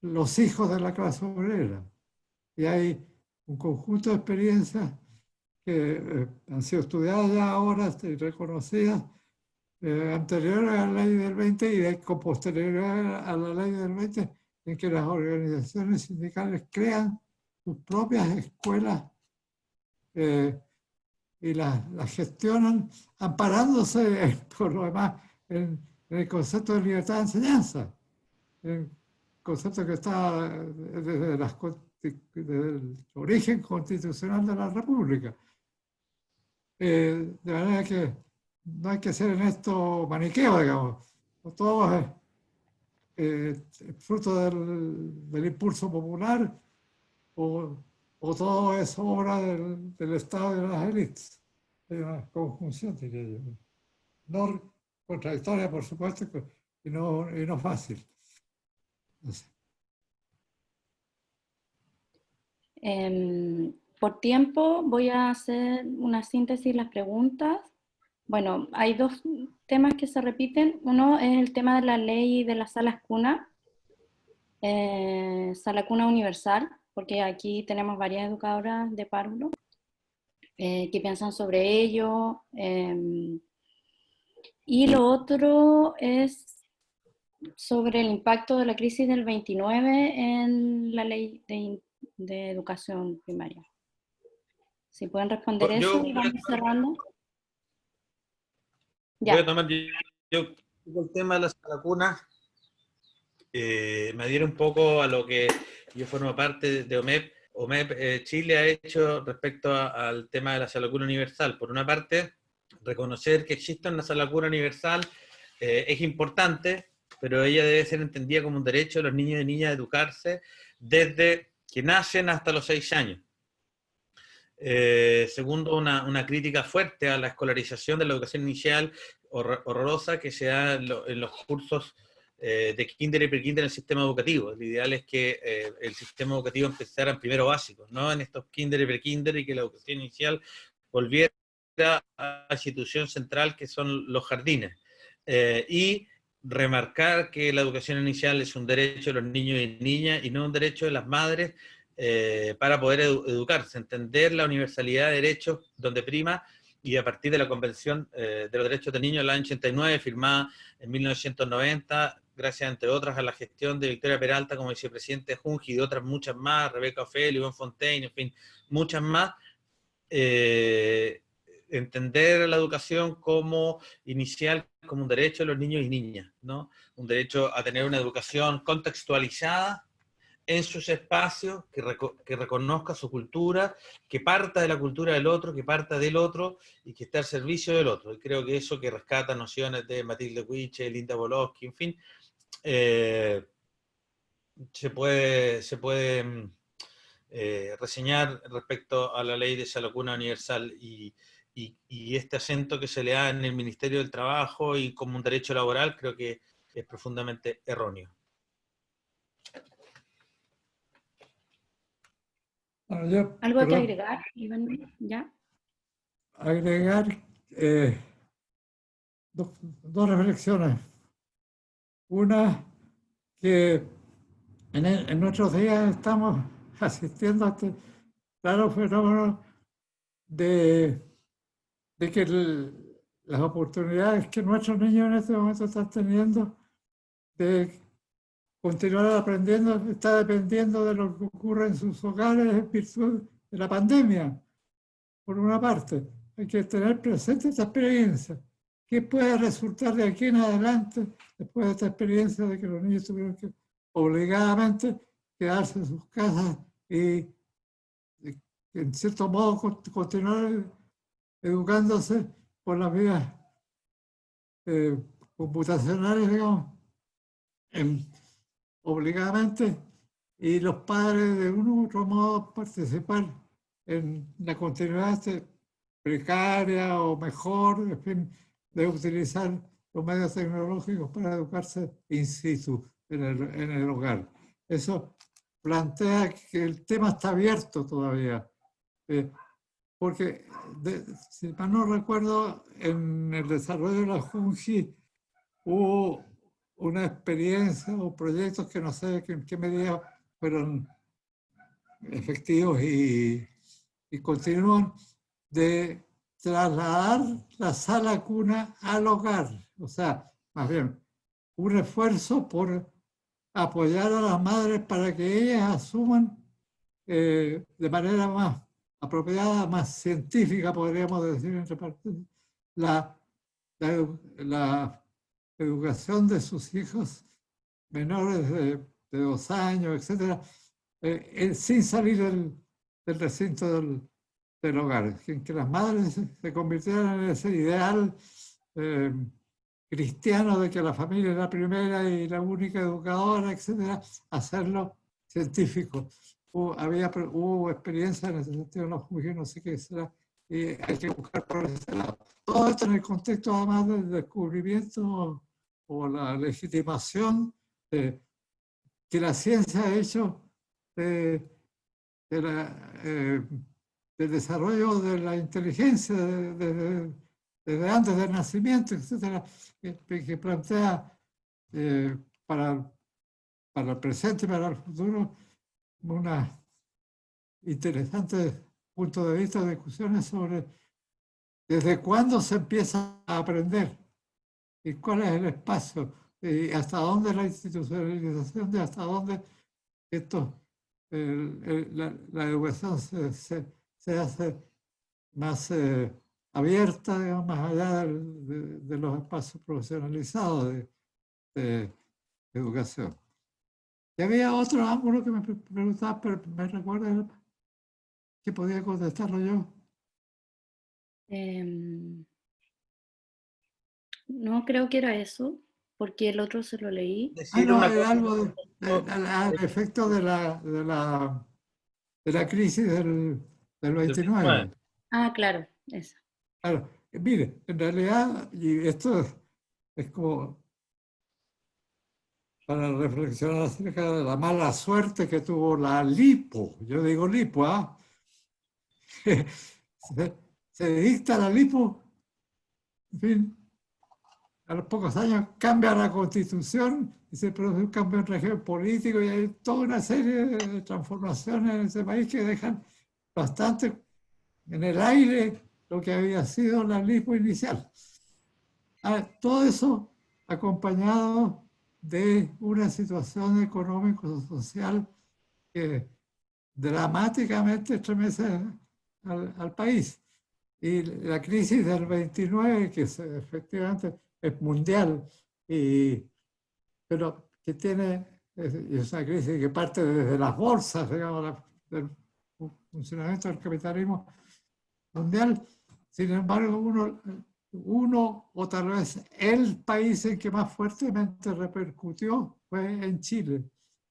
los hijos de la clase obrera. Y hay un conjunto de experiencias que han sido estudiadas ya ahora y reconocidas, anteriores a la ley del 20 y con posterioridad a la ley del 20, en que las organizaciones sindicales crean sus propias escuelas y las gestionan amparándose, por lo demás, en el concepto de libertad de enseñanza, el concepto que está desde el origen constitucional de la República. De manera que no hay que ser en esto maniqueo, digamos. O todo es fruto del impulso popular o todo es obra del Estado y de las élites. Hay una conjunción, diría yo. No contradictoria, por supuesto, y no fácil. Por tiempo voy a hacer una síntesis de las preguntas. Bueno, hay dos temas que se repiten. Uno es el tema de la ley de las salas cuna, sala cuna universal, porque aquí tenemos varias educadoras de párvulo que piensan sobre ello. Y lo otro es sobre el impacto de la crisis del 29 en la ley de educación primaria. Si pueden responder eso y vamos cerrando. Voy a tomar el tema de las lacunas. Me adhiero un poco a lo que yo formo parte de OMEP. OMEP Chile ha hecho respecto al tema de la sala cuna universal. Por una parte, reconocer que existe una sala cuna universal es importante, pero ella debe ser entendida como un derecho de los niños y niñas a educarse desde que nacen hasta los 6 años. Segundo, una crítica fuerte a la escolarización de la educación inicial horrorosa que se da en los cursos de kinder y pre-kinder en el sistema educativo. El ideal es que el sistema educativo empezara en primero básico, no en estos kinder y pre-kinder, y que la educación inicial volviera a la institución central que son los jardines. Y remarcar que la educación inicial es un derecho de los niños y niñas y no un derecho de las madres para poder educarse, entender la universalidad de derechos donde prima, y a partir de la Convención de los Derechos del Niño del año 89, firmada en 1990, gracias entre otras a la gestión de Victoria Peralta como vicepresidente de Junji y de otras muchas más, Rebeca Ofelio, Iván Fontaine, en fin, muchas más, entender la educación como inicial, como un derecho de los niños y niñas, ¿no? Un derecho a tener una educación contextualizada en sus espacios, que reconozca su cultura, que parta de la cultura del otro, que parta del otro y que esté al servicio del otro. Y creo que eso que rescata nociones de Matilde Huiche, Linda Bolowski, en fin, se puede reseñar respecto a la ley de salud universal y este acento que se le da en el Ministerio del Trabajo y como un derecho laboral, creo que es profundamente erróneo. Bueno, ¿Algo que agregar, Iván? ¿Ya? Agregar dos reflexiones. Una, que en nuestros días estamos asistiendo a este claro fenómeno de que las oportunidades que nuestros niños en este momento están teniendo de continuar aprendiendo está dependiendo de lo que ocurre en sus hogares en virtud de la pandemia. Por una parte, hay que tener presente esta experiencia. ¿Qué puede resultar de aquí en adelante después de esta experiencia de que los niños tuvieron que obligadamente quedarse en sus casas y en cierto modo continuar educándose por las vías computacionales, digamos, obligadamente, y los padres de uno u otro modo participar en la continuidad precaria o mejor, en fin, de utilizar los medios tecnológicos para educarse in situ en el hogar. Eso plantea que el tema está abierto todavía, porque, si mal no recuerdo, en el desarrollo de la Junji hubo una experiencia o proyectos que no sé en qué medida fueron efectivos y continúan, de trasladar la sala cuna al hogar. O sea, más bien, un esfuerzo por apoyar a las madres para que ellas asuman de manera más apropiada, más científica, podríamos decir, entre partes, la educación de sus hijos menores de 2 años, etcétera, sin salir del recinto del hogar, que las madres se convirtieran en ese ideal cristiano de que la familia es la primera y la única educadora, etcétera, hacerlo científico. Hubo experiencia en ese sentido en los judíos, no sé qué será, y hay que buscar por ese lado. Todo esto en el contexto además del descubrimiento o la legitimación que la ciencia ha hecho del desarrollo de la inteligencia desde antes del nacimiento, etcétera, que plantea para el presente y para el futuro una interesante punto de vista, discusiones sobre desde cuándo se empieza a aprender y cuál es el espacio y hasta dónde la institucionalización, de hasta dónde la educación se hace más abierta, digamos, más allá de los espacios profesionalizados de educación. Y había otro ángulo que me preguntaba, pero me recuerda que podía contestarlo yo. No creo que era eso, porque el otro se lo leí. No, era algo al efecto de la de la crisis del 29. Ah, claro, eso. Claro, mire, en realidad, y esto es como para reflexionar acerca de la mala suerte que tuvo la LIPO. Yo digo LIPO, ¿ah? Se dicta la LIPO, en fin, a los pocos años cambia la constitución y se produce un cambio en régimen político y hay toda una serie de transformaciones en ese país que dejan bastante en el aire lo que había sido la LIPO inicial. Todo eso acompañado de una situación económico-social que dramáticamente estremece al país. Y la crisis del 29, que efectivamente es mundial, pero que es una crisis que parte desde las bolsas, digamos, del funcionamiento del capitalismo mundial. Sin embargo, uno o tal vez el país en que más fuertemente repercutió fue en Chile.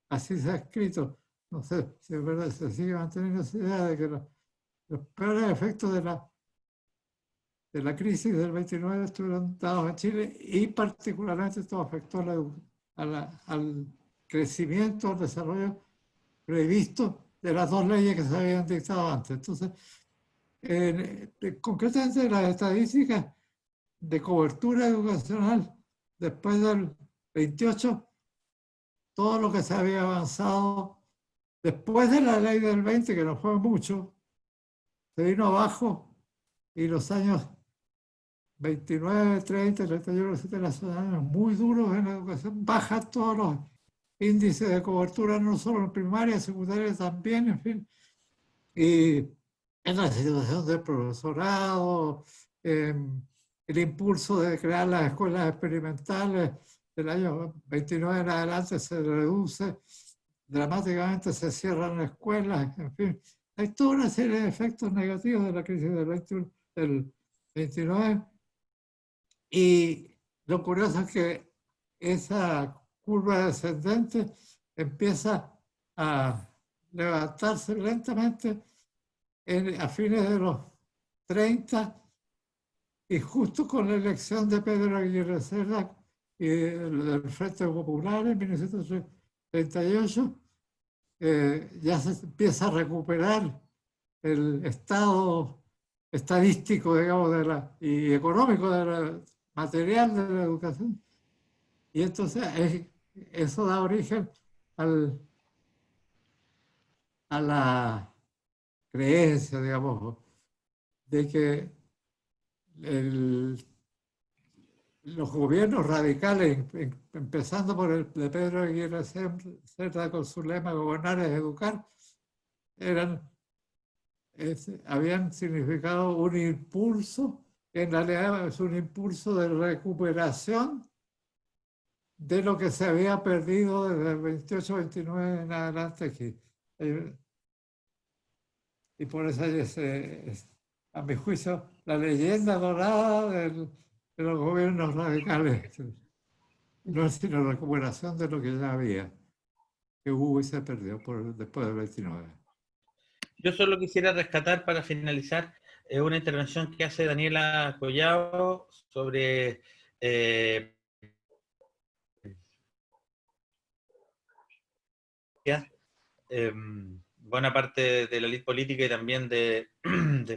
Así se ha escrito. No sé si es verdad, se sigue manteniendo esa idea de que los peores efectos de la crisis del 29 estuvieron dados en Chile y particularmente esto afectó al crecimiento, al desarrollo previsto de las dos leyes que se habían dictado antes. Entonces, concretamente las estadísticas de cobertura educacional después del 28, todo lo que se había avanzado después de la ley del 20, que no fue mucho, se vino abajo y los años 29, 30, 31, etcétera, son años muy duros en la educación, bajan todos los índices de cobertura, no solo en primaria, secundaria también, en fin. Y en la situación del profesorado, el impulso de crear las escuelas experimentales del año 29 en adelante se reduce, dramáticamente se cierran escuelas, en fin. Hay toda una serie de efectos negativos de la crisis del 29. Y lo curioso es que esa curva descendente empieza a levantarse lentamente a fines de los 30 y justo con la elección de Pedro Aguirre Cerda y del Frente Popular en 1938, ya se empieza a recuperar el estado estadístico, digamos, y económico, material de la educación. Y entonces eso da origen a la creencia, digamos, de que los gobiernos radicales, empezando por el de Pedro Aguirre Cerda con su lema "Gobernar es educar", habían significado un impulso, que en realidad es un impulso de recuperación de lo que se había perdido desde el 28-29 en adelante aquí. Y por eso es, a mi juicio, la leyenda dorada de los gobiernos radicales. No es sino recuperación de lo que ya había, que hubo y se perdió después del 29. Yo solo quisiera rescatar para finalizar una intervención que hace Daniela Collado sobre buena parte de la ley política y también de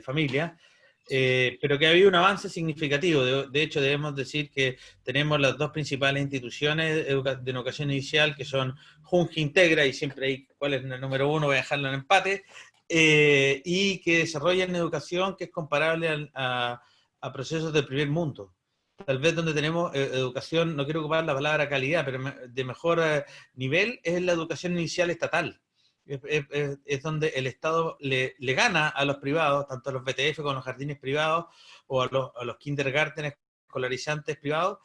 familia, pero que ha habido un avance significativo. De hecho, debemos decir que tenemos las dos principales instituciones de educación inicial, que son Junji Integra, y siempre hay cuál es el número uno, voy a dejarlo en empate, y que desarrollan educación que es comparable a procesos del primer mundo. Tal vez donde tenemos educación, no quiero ocupar la palabra calidad, pero de mejor nivel, es la educación inicial estatal. Es donde el Estado le gana a los privados, tanto a los BTF como a los jardines privados, o a los kindergarten escolarizantes privados,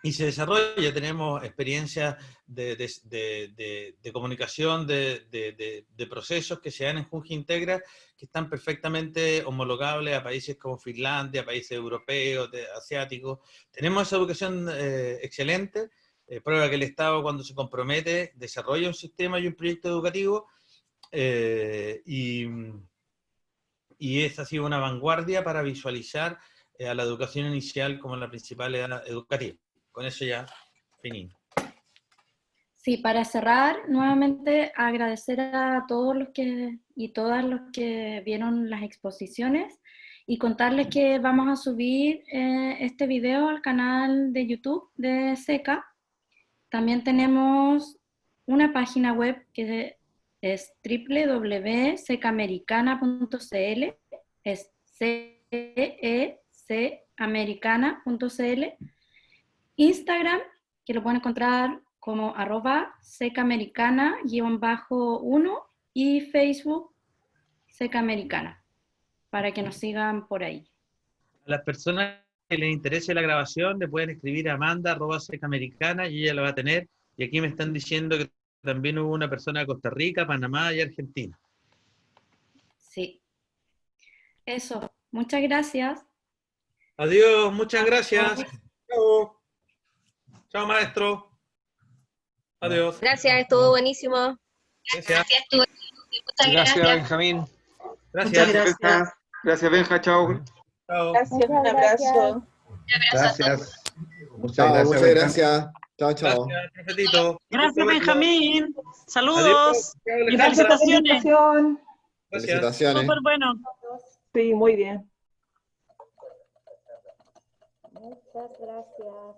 y se desarrolla. Tenemos experiencias de comunicación, de procesos que se dan en Junji Integra, que están perfectamente homologables a países como Finlandia, países europeos, asiáticos. Tenemos esa educación excelente, prueba que el Estado, cuando se compromete, desarrolla un sistema y un proyecto educativo, y esa ha sido una vanguardia para visualizar a la educación inicial como la principal edad educativa. Con eso ya finí. Sí, para cerrar, nuevamente agradecer a todos los que y todas los que vieron las exposiciones y contarles que vamos a subir este video al canal de YouTube de SECA. También tenemos una página web que es www.secamericana.cl, es cecamericana.cl. Instagram, que lo pueden encontrar como @secamericana_1 y Facebook secamericana, para que nos sigan por ahí. A las personas que les interese la grabación le pueden escribir a Amanda@secamericana y ella la va a tener. Y aquí me están diciendo que también hubo una persona de Costa Rica, Panamá y Argentina. Sí. Eso. Muchas gracias. Adiós, muchas gracias. Chao. Chao, maestro. Adiós. Gracias, estuvo buenísimo. Gracias. Gracias, Benjamín. Gracias. Muchas gracias. Gracias, Benja. Chao. Chao. Gracias, un abrazo. Gracias. Chao, muchas Benjamín. gracias. Chao, chao. Gracias, profetito. Gracias, Benjamín. Adiós. Saludos. Chao, Y Alejandra. felicitaciones. Felicitación. Gracias. Felicitaciones. Súper bueno. Sí, muy bien. Muchas gracias.